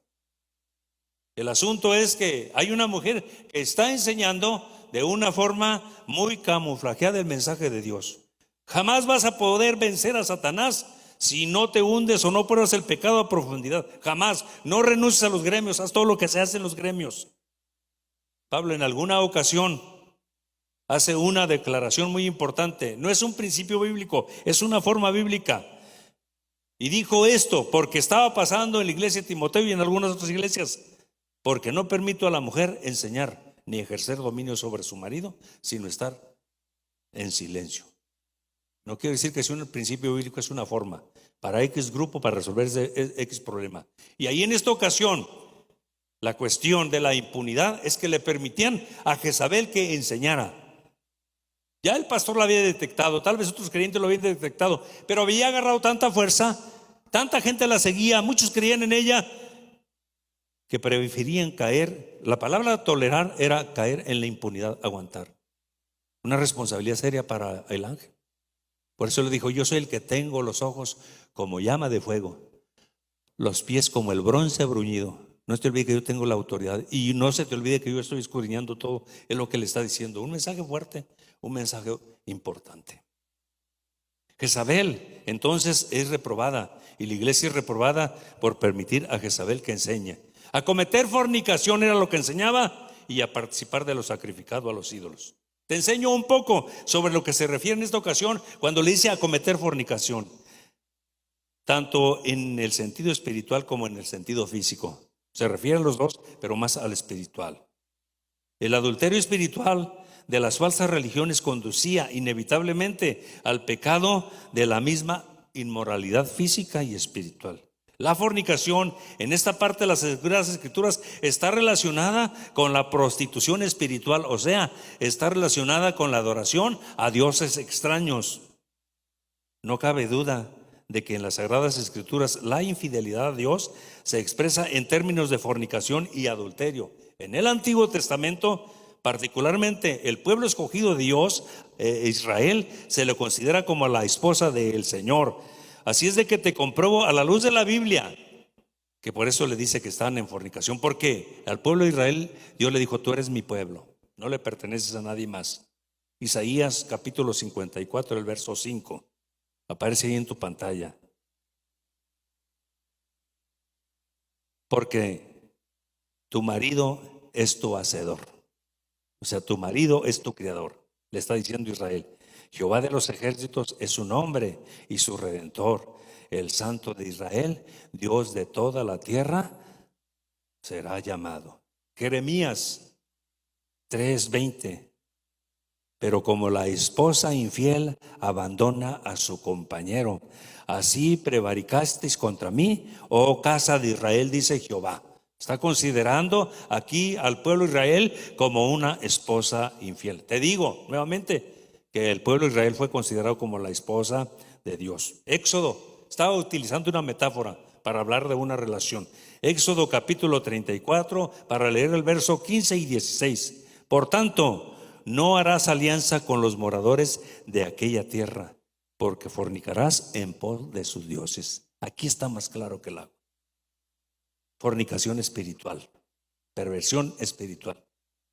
El asunto es que hay una mujer que está enseñando de una forma muy camuflajeada el mensaje de Dios. Jamás vas a poder vencer a Satanás si no te hundes o no pruebas el pecado a profundidad. Jamás. No renuncies a los gremios, haz todo lo que se hace en los gremios. Pablo en alguna ocasión hace una declaración muy importante. No es un principio bíblico, es una forma bíblica. Y dijo esto porque estaba pasando en la iglesia de Timoteo y en algunas otras iglesias: porque no permito a la mujer enseñar ni ejercer dominio sobre su marido, sino estar en silencio. No quiero decir que sea un principio bíblico, es una forma para X grupo, para resolver ese X problema. Y ahí en esta ocasión, la cuestión de la impunidad es que le permitían a Jezabel que enseñara. Ya el pastor lo había detectado, tal vez otros creyentes lo habían detectado, pero había agarrado tanta fuerza, tanta gente la seguía, muchos creían en ella, que preferían caer. La palabra tolerar era caer en la impunidad, aguantar. Una responsabilidad seria para el ángel. Por eso le dijo: yo soy el que tengo los ojos como llama de fuego, los pies como el bronce bruñido. No se te olvide que yo tengo la autoridad, y no se te olvide que yo estoy escudriñando todo. Es lo que le está diciendo. Un mensaje fuerte, un mensaje importante. Jezabel entonces es reprobada, y la iglesia es reprobada por permitir a Jezabel que enseñe. A cometer fornicación era lo que enseñaba, y a participar de lo sacrificado a los ídolos. Te enseño un poco sobre lo que se refiere en esta ocasión cuando le dice a cometer fornicación, tanto en el sentido espiritual como en el sentido físico. Se refieren los dos, pero más al espiritual. El adulterio espiritual de las falsas religiones conducía inevitablemente al pecado de la misma inmoralidad física y espiritual. La fornicación, en esta parte de las Escrituras, está relacionada con la prostitución espiritual, o sea, está relacionada con la adoración a dioses extraños. No cabe duda de que en las Sagradas Escrituras la infidelidad a Dios se expresa en términos de fornicación y adulterio. En el Antiguo Testamento, particularmente el pueblo escogido de Dios, Israel, se le considera como la esposa del Señor. Así es de que te compruebo a la luz de la Biblia que por eso le dice que están en fornicación, porque al pueblo de Israel Dios le dijo: tú eres mi pueblo, no le perteneces a nadie más. Isaías capítulo 54, el verso 5, aparece ahí en tu pantalla. Porque tu marido es tu hacedor, o sea, tu marido es tu criador. Le está diciendo Israel: Jehová de los ejércitos es su nombre y su redentor, el Santo de Israel, Dios de toda la tierra, será llamado. Jeremías 3:20. Pero como la esposa infiel abandona a su compañero, así prevaricasteis contra mí, oh casa de Israel, dice Jehová. Está considerando aquí al pueblo de Israel como una esposa infiel. Te digo nuevamente que el pueblo de Israel fue considerado como la esposa de Dios. Éxodo, estaba utilizando una metáfora para hablar de una relación. Éxodo capítulo 34, para leer el verso 15 y 16. Por tanto, no harás alianza con los moradores de aquella tierra, porque fornicarás en pos de sus dioses. Aquí está más claro que el agua. Fornicación espiritual, perversión espiritual.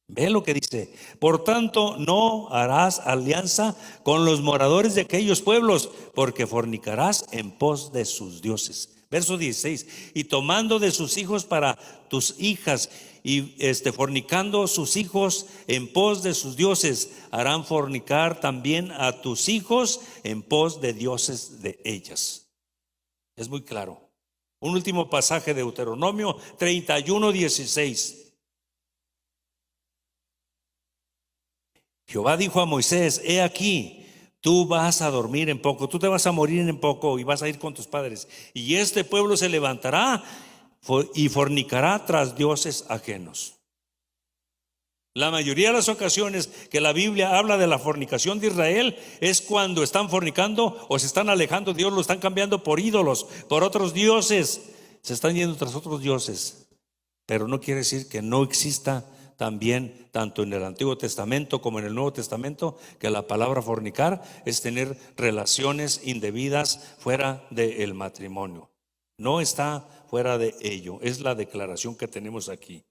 Ve lo que dice: por tanto, no harás alianza con los moradores de aquellos pueblos, porque fornicarás en pos de sus dioses. Verso 16: y tomando de sus hijos para tus hijas, y fornicando sus hijos en pos de sus dioses, harán fornicar también a tus hijos en pos de dioses de ellas. Es muy claro. Un último pasaje de Deuteronomio 31:16. Jehová dijo a Moisés: he aquí, tú vas a dormir en poco, tú te vas a morir en poco y vas a ir con tus padres, y este pueblo se levantará y fornicará tras dioses ajenos. La mayoría de las ocasiones que la Biblia habla de la fornicación de Israel es cuando están fornicando o se están alejando de Dios, lo están cambiando por ídolos, por otros dioses, se están yendo tras otros dioses. Pero no quiere decir que no exista también, tanto en el Antiguo Testamento como en el Nuevo Testamento, que la palabra fornicar es tener relaciones indebidas fuera del matrimonio. No está fuera de ello, es la declaración que tenemos aquí.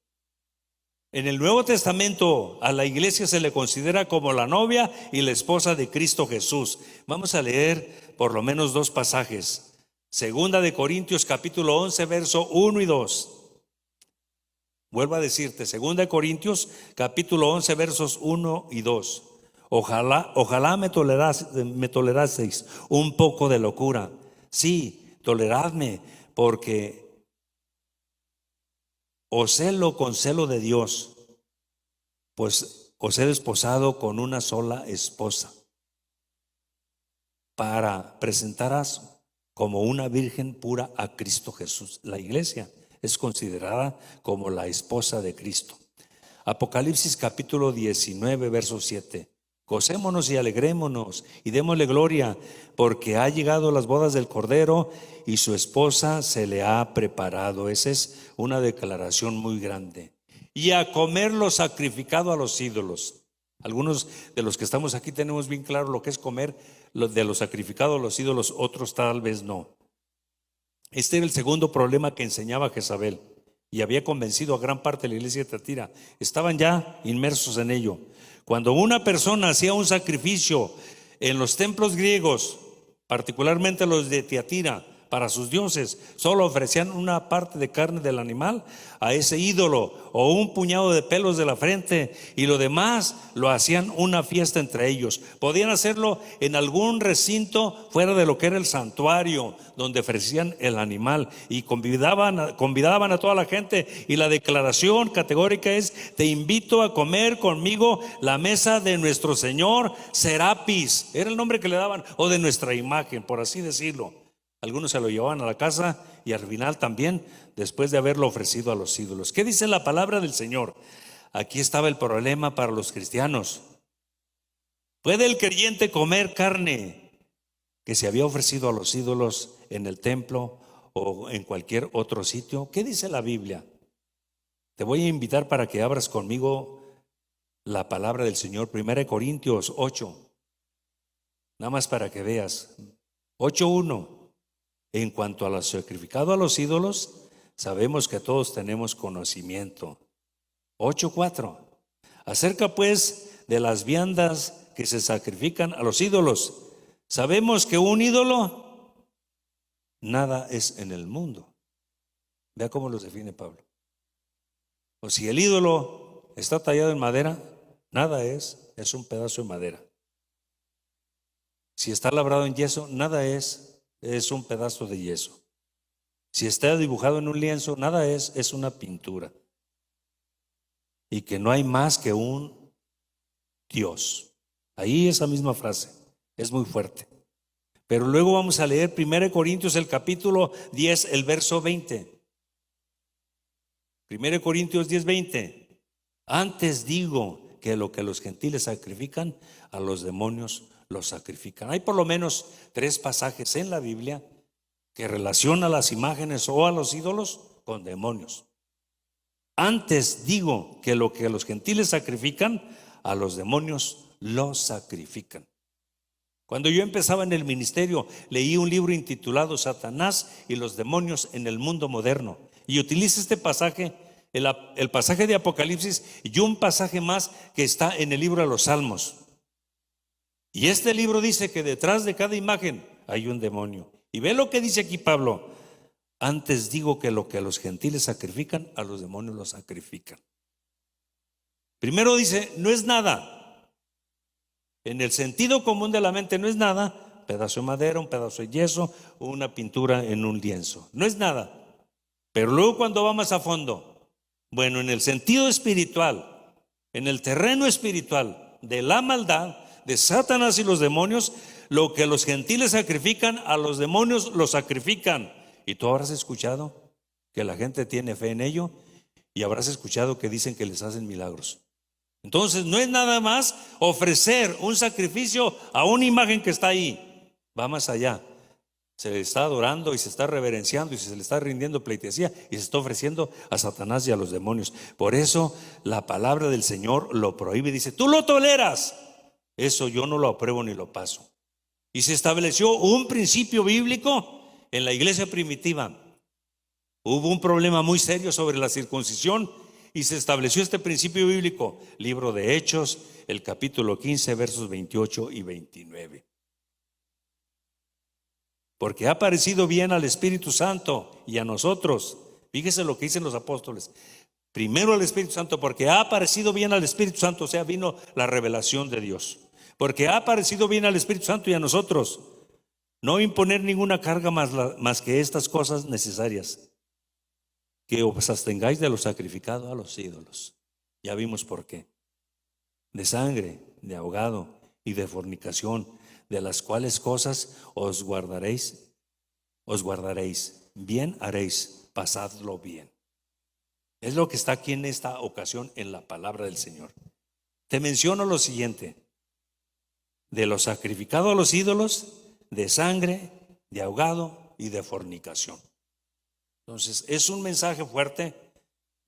En el Nuevo Testamento a la iglesia se le considera como la novia y la esposa de Cristo Jesús. Vamos a leer por lo menos dos pasajes. Segunda de Corintios capítulo 11, verso 1 y 2. Vuelvo a decirte, segunda de Corintios capítulo 11, versos 1 y 2. Ojalá me toleraseis un poco de locura. Sí, toleradme, porque os celo con celo de Dios, pues os he desposado con una sola esposa, para presentaros como una virgen pura a Cristo Jesús. La iglesia es considerada como la esposa de Cristo. Apocalipsis capítulo 19, verso 7. Gocémonos y alegrémonos y démosle gloria, porque ha llegado las bodas del Cordero y su esposa se le ha preparado. Esa es una declaración muy grande. Y a comer lo sacrificado a los ídolos. Algunos de los que estamos aquí tenemos bien claro lo que es comer de los sacrificados a los ídolos, otros tal vez no. Este era el segundo problema que enseñaba Jezabel y había convencido a gran parte de la iglesia de Tiatira. Estaban ya inmersos en ello. Cuando una persona hacía un sacrificio en los templos griegos, particularmente los de Tiatira, para sus dioses, solo ofrecían una parte de carne del animal a ese ídolo o un puñado de pelos de la frente, y lo demás lo hacían una fiesta entre ellos. Podían hacerlo en algún recinto fuera de lo que era el santuario, donde ofrecían el animal, y convidaban a toda la gente, y la declaración categórica es: te invito a comer conmigo la mesa de nuestro señor Serapis, era el nombre que le daban, o de nuestra imagen, por así decirlo. Algunos se lo llevaban a la casa y al final también, después de haberlo ofrecido a los ídolos. ¿Qué dice la palabra del Señor? Aquí estaba el problema para los cristianos. ¿Puede el creyente comer carne que se había ofrecido a los ídolos en el templo o en cualquier otro sitio? ¿Qué dice la Biblia? Te voy a invitar para que abras conmigo la palabra del Señor, 1 Corintios 8, nada más para que veas. 8:1. En cuanto a lo sacrificado a los ídolos, sabemos que todos tenemos conocimiento. 8:4. Acerca pues de las viandas que se sacrifican a los ídolos, sabemos que un ídolo nada es en el mundo. Vea cómo los define Pablo. O si el ídolo está tallado en madera, nada es un pedazo de madera. Si está labrado en yeso, nada es un pedazo de yeso. Si está dibujado en un lienzo, nada es una pintura. Y que no hay más que un Dios. Ahí esa misma frase es muy fuerte. Pero luego vamos a leer 1 Corintios el capítulo 10, el verso 20. 1 Corintios 10:20. Antes digo que lo que los gentiles sacrifican, a los demonios los sacrifican. Hay por lo menos 3 pasajes en la Biblia que relacionan las imágenes o a los ídolos con demonios. Antes digo que lo que los gentiles sacrifican, a los demonios los sacrifican. Cuando yo empezaba en el ministerio, leí un libro intitulado Satanás y los demonios en el mundo moderno, y utiliza este pasaje, el pasaje de Apocalipsis, y un pasaje más que está en el libro de los Salmos. Y este libro dice que detrás de cada imagen hay un demonio. Y ve lo que dice aquí Pablo: antes digo que lo que los gentiles sacrifican, a los demonios los sacrifican. Primero dice, no es nada. En el sentido común de la mente no es nada, pedazo de madera, un pedazo de yeso, una pintura en un lienzo. No es nada. Pero luego cuando va más a fondo, bueno, en el sentido espiritual, en el terreno espiritual de la maldad, de Satanás y los demonios, lo que los gentiles sacrifican, a los demonios los sacrifican. Y tú habrás escuchado que la gente tiene fe en ello, y habrás escuchado que dicen que les hacen milagros. Entonces no es nada más ofrecer un sacrificio a una imagen que está ahí. Va más allá. Se le está adorando y se está reverenciando y se le está rindiendo pleitesía y se está ofreciendo a Satanás y a los demonios. Por eso la palabra del Señor lo prohíbe. Dice, tú lo toleras. Eso yo no lo apruebo ni lo paso. Y se estableció un principio bíblico en la iglesia primitiva. Hubo un problema muy serio sobre la circuncisión y se estableció este principio bíblico. Libro de Hechos, el capítulo 15, versos 28 y 29. Porque ha parecido bien al Espíritu Santo y a nosotros. Fíjese lo que dicen los apóstoles. Primero al Espíritu Santo, porque ha parecido bien al Espíritu Santo, o sea, vino la revelación de Dios. Porque ha parecido bien al Espíritu Santo y a nosotros no imponer ninguna carga más que estas cosas necesarias: que os abstengáis de lo sacrificado a los ídolos. Ya vimos por qué. De sangre, de ahogado y de fornicación, de las cuales cosas os guardaréis, bien haréis, pasadlo bien. Es lo que está aquí en esta ocasión en la palabra del Señor. Te menciono lo siguiente: de lo sacrificado a los ídolos, de sangre, de ahogado y de fornicación. Entonces es un mensaje fuerte.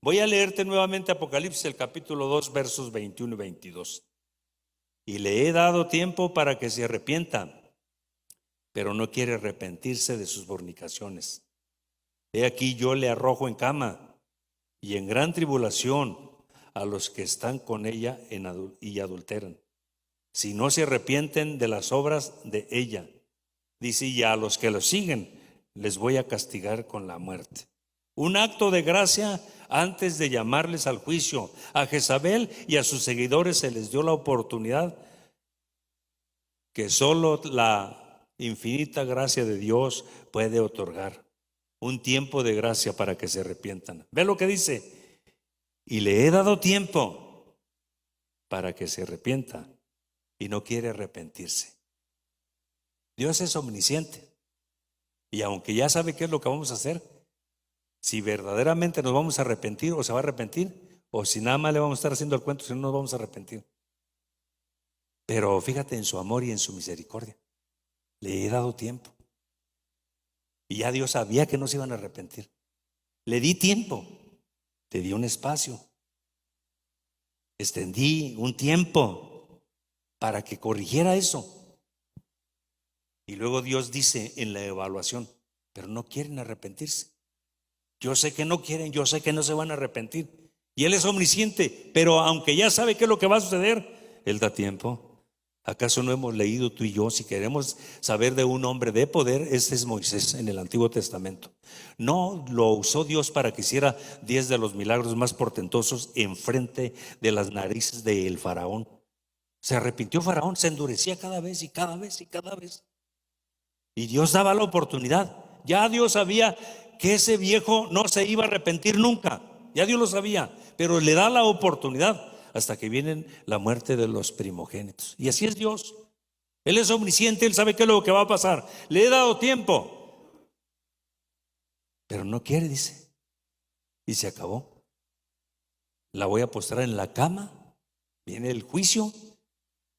Voy a leerte nuevamente Apocalipsis, el capítulo 2, versos 21 y 22. Y le he dado tiempo para que se arrepientan. pero no quiere arrepentirse de sus fornicaciones. He aquí yo le arrojo en cama y en gran tribulación a los que están con ella y adulteran, si no se arrepienten de las obras de ella. Dice, y a los que lo siguen les voy a castigar con la muerte. Un acto de gracia antes de llamarles al juicio. A Jezabel y a sus seguidores se les dio la oportunidad que solo la infinita gracia de Dios puede otorgar. Un tiempo de gracia para que se arrepientan. Ve lo que dice. Y le he dado tiempo para que se arrepienta, y no quiere arrepentirse. Dios es omnisciente, y aunque ya sabe qué es lo que vamos a hacer, si verdaderamente nos vamos a arrepentir o se va a arrepentir, o si nada más le vamos a estar haciendo el cuento, si no nos vamos a arrepentir. Pero fíjate en su amor y en su misericordia. Le he dado tiempo. Y ya Dios sabía que no se iban a arrepentir. Le di tiempo, le di un espacio, extendí un tiempo para que corrigiera eso. Y luego Dios dice en la evaluación, pero no quieren arrepentirse. Yo sé que no quieren, yo sé que no se van a arrepentir. Y Él es omnisciente, pero aunque ya sabe qué es lo que va a suceder, Él da tiempo. ¿Acaso no hemos leído tú y yo? Si queremos saber de un hombre de poder, ese es Moisés en el Antiguo Testamento. No lo usó Dios para que hiciera 10 de los milagros más portentosos enfrente de las narices del faraón. Se arrepintió Faraón, se endurecía cada vez y cada vez y cada vez. Y Dios daba la oportunidad. Ya Dios sabía que ese viejo no se iba a arrepentir nunca. Ya Dios lo sabía, pero le da la oportunidad hasta que viene la muerte de los primogénitos. Y así es Dios. Él es omnisciente, Él sabe qué es lo que va a pasar. Le he dado tiempo, pero no quiere, dice. Y se acabó. La voy a postrar en la cama. Viene el juicio.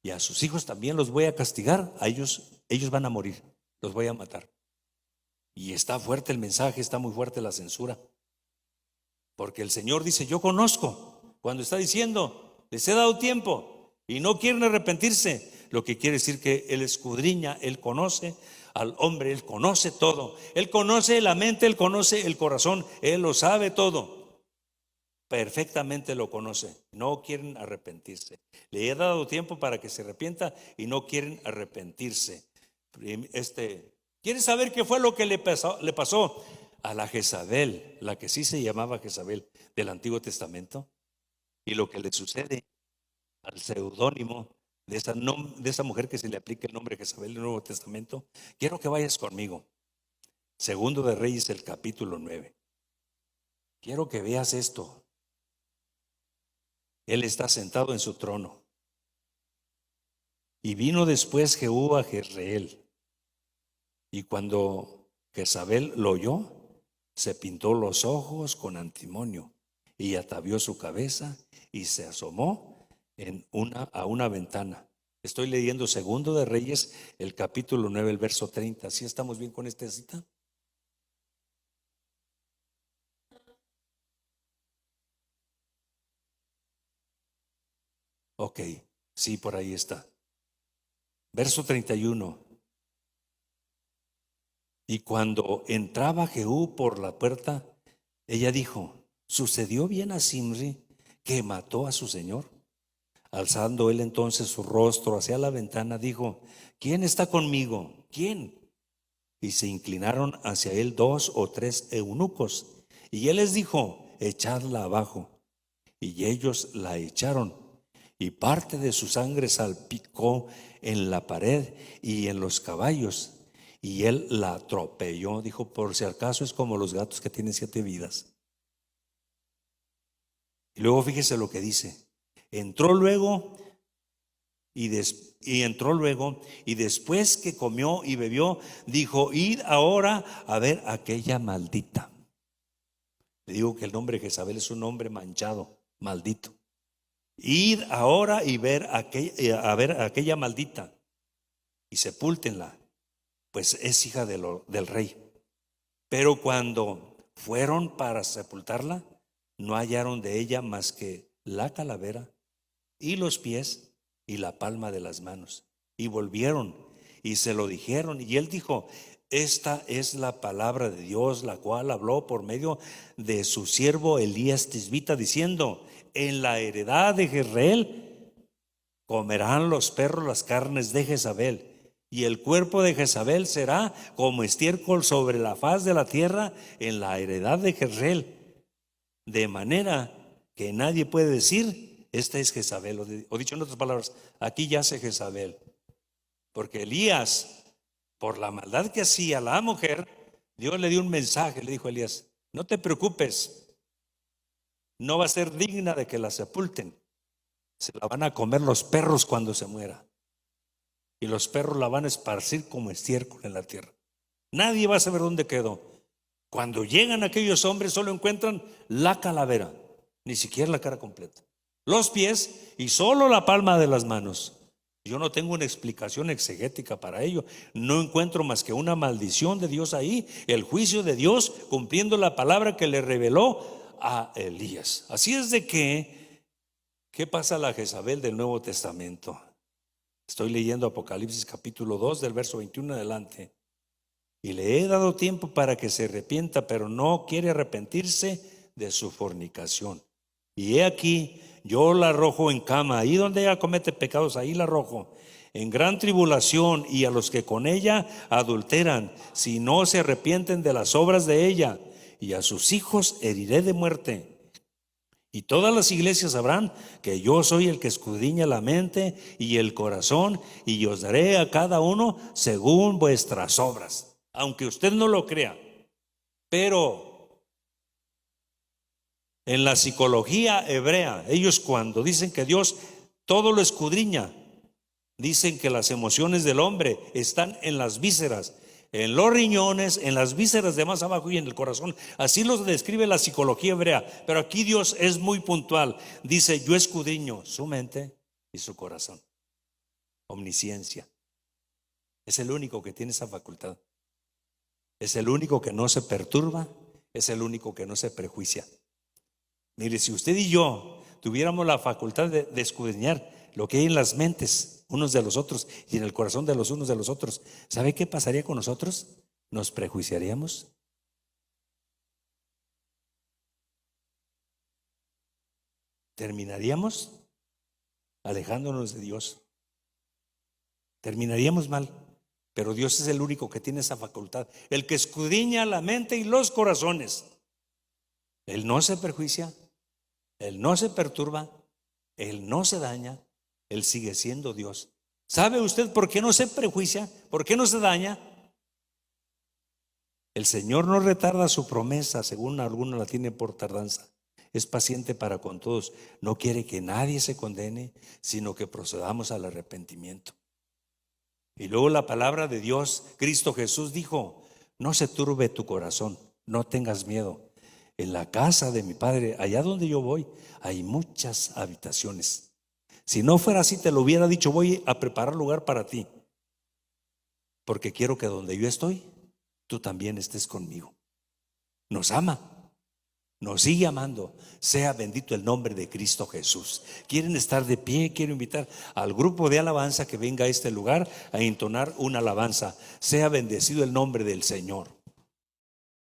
Y a sus hijos también los voy a castigar. A ellos van a morir. Los voy a matar. Y está fuerte el mensaje, está muy fuerte la censura. Porque el Señor dice, yo conozco. Cuando está diciendo, les he dado tiempo y no quieren arrepentirse, lo que quiere decir que Él escudriña, Él conoce al hombre, Él conoce todo. Él conoce la mente, Él conoce el corazón, Él lo sabe todo. Perfectamente lo conoce. No quieren arrepentirse. Le he dado tiempo para que se arrepienta y no quieren arrepentirse. ¿Quieren saber qué fue lo que le pasó a la Jezabel, la que sí se llamaba Jezabel del Antiguo Testamento? Y lo que le sucede al seudónimo de esa mujer que se le aplica el nombre Jezabel del Nuevo Testamento. Quiero que vayas conmigo. Segundo de Reyes, el capítulo 9. Quiero que veas esto. Él está sentado en su trono. Y vino después Jehú a Jezreel. Y cuando Jezabel lo oyó, se pintó los ojos con antimonio y atavió su cabeza y se asomó a una ventana. Estoy leyendo Segundo de Reyes, el capítulo 9, el verso 30. ¿Sí estamos bien con esta cita? Ok, sí, por ahí está. Verso 31. Y cuando entraba Jehú por la puerta, ella dijo, ¿sucedió bien a Zimri que mató a su señor? Alzando él entonces su rostro hacia la ventana, dijo, ¿quién está conmigo? ¿Quién? Y se inclinaron hacia él 2 o 3 eunucos. Y él les dijo, echadla abajo. Y ellos la echaron. Y parte de su sangre salpicó en la pared y en los caballos. Y él la atropelló. Dijo, por si acaso es como los gatos que tienen 7 vidas. Y luego fíjese lo que dice. Entró luego y después que comió y bebió, dijo, id ahora a ver aquella maldita. Le digo que el nombre Jezabel es un nombre manchado, maldito. Id ahora y a ver aquella maldita y sepúltenla, pues es hija del rey. Pero cuando fueron para sepultarla, no hallaron de ella más que la calavera y los pies y la palma de las manos. Y volvieron y se lo dijeron. Y él dijo: esta es la palabra de Dios, la cual habló por medio de su siervo Elías Tisbita, diciendo: en la heredad de Jezreel comerán los perros las carnes de Jezabel, y el cuerpo de Jezabel será como estiércol sobre la faz de la tierra en la heredad de Jezreel, de manera que nadie puede decir: esta es Jezabel. O dicho en otras palabras, aquí yace Jezabel. Porque Elías, por la maldad que hacía la mujer, Dios le dio un mensaje. Le dijo a Elías: no te preocupes, no va a ser digna de que la sepulten. Se la van a comer los perros cuando se muera, y los perros la van a esparcir como estiércol en la tierra. Nadie va a saber dónde quedó. Cuando llegan aquellos hombres, solo encuentran la calavera, ni siquiera la cara completa, los pies y solo la palma de las manos. Yo no tengo una explicación exegética para ello. No encuentro más que una maldición de Dios ahí, el juicio de Dios cumpliendo la palabra que le reveló a Elías. Así es de que, ¿qué pasa a la Jezabel del Nuevo Testamento? Estoy leyendo Apocalipsis capítulo 2 del verso 21 en adelante. Y le he dado tiempo para que se arrepienta, pero no quiere arrepentirse de su fornicación. Y he aquí, yo la arrojo en cama, ahí donde ella comete pecados, ahí la arrojo, en gran tribulación, y a los que con ella adulteran, si no se arrepienten de las obras de ella, y a sus hijos heriré de muerte. Y todas las iglesias sabrán que yo soy el que escudriña la mente y el corazón, y os daré a cada uno según vuestras obras. Aunque usted no lo crea, pero en la psicología hebrea, ellos cuando dicen que Dios todo lo escudriña, dicen que las emociones del hombre están en las vísceras, en los riñones, en las vísceras de más abajo y en el corazón. Así los describe la psicología hebrea. Pero aquí Dios es muy puntual. Dice: yo escudriño su mente y su corazón. Omnisciencia. Es el único que tiene esa facultad. Es el único que no se perturba, es el único que no se prejuicia. Mire, si usted y yo tuviéramos la facultad de escudriñar lo que hay en las mentes unos de los otros y en el corazón de los unos de los otros, ¿sabe qué pasaría con nosotros? ¿Nos prejuiciaríamos? ¿Terminaríamos alejándonos de Dios? ¿Terminaríamos mal? Pero Dios es el único que tiene esa facultad, el que escudriña la mente y los corazones. Él no se perjuicia, Él no se perturba, Él no se daña, Él sigue siendo Dios. ¿Sabe usted por qué no se prejuicia? ¿Por qué no se daña? El Señor no retarda su promesa, según algunos la tienen por tardanza. Es paciente para con todos, no quiere que nadie se condene, sino que procedamos al arrepentimiento. Y luego la palabra de Dios, Cristo Jesús dijo: no se turbe tu corazón, no tengas miedo. En la casa de mi Padre, allá donde yo voy, hay muchas habitaciones. Si no fuera así, te lo hubiera dicho: voy a preparar lugar para ti, porque quiero que donde yo estoy, tú también estés conmigo. Nos ama, nos sigue amando. Sea bendito el nombre de Cristo Jesús. ¿Quieren estar de pie? Quiero invitar al grupo de alabanza que venga a este lugar a entonar una alabanza. Sea bendecido el nombre del Señor.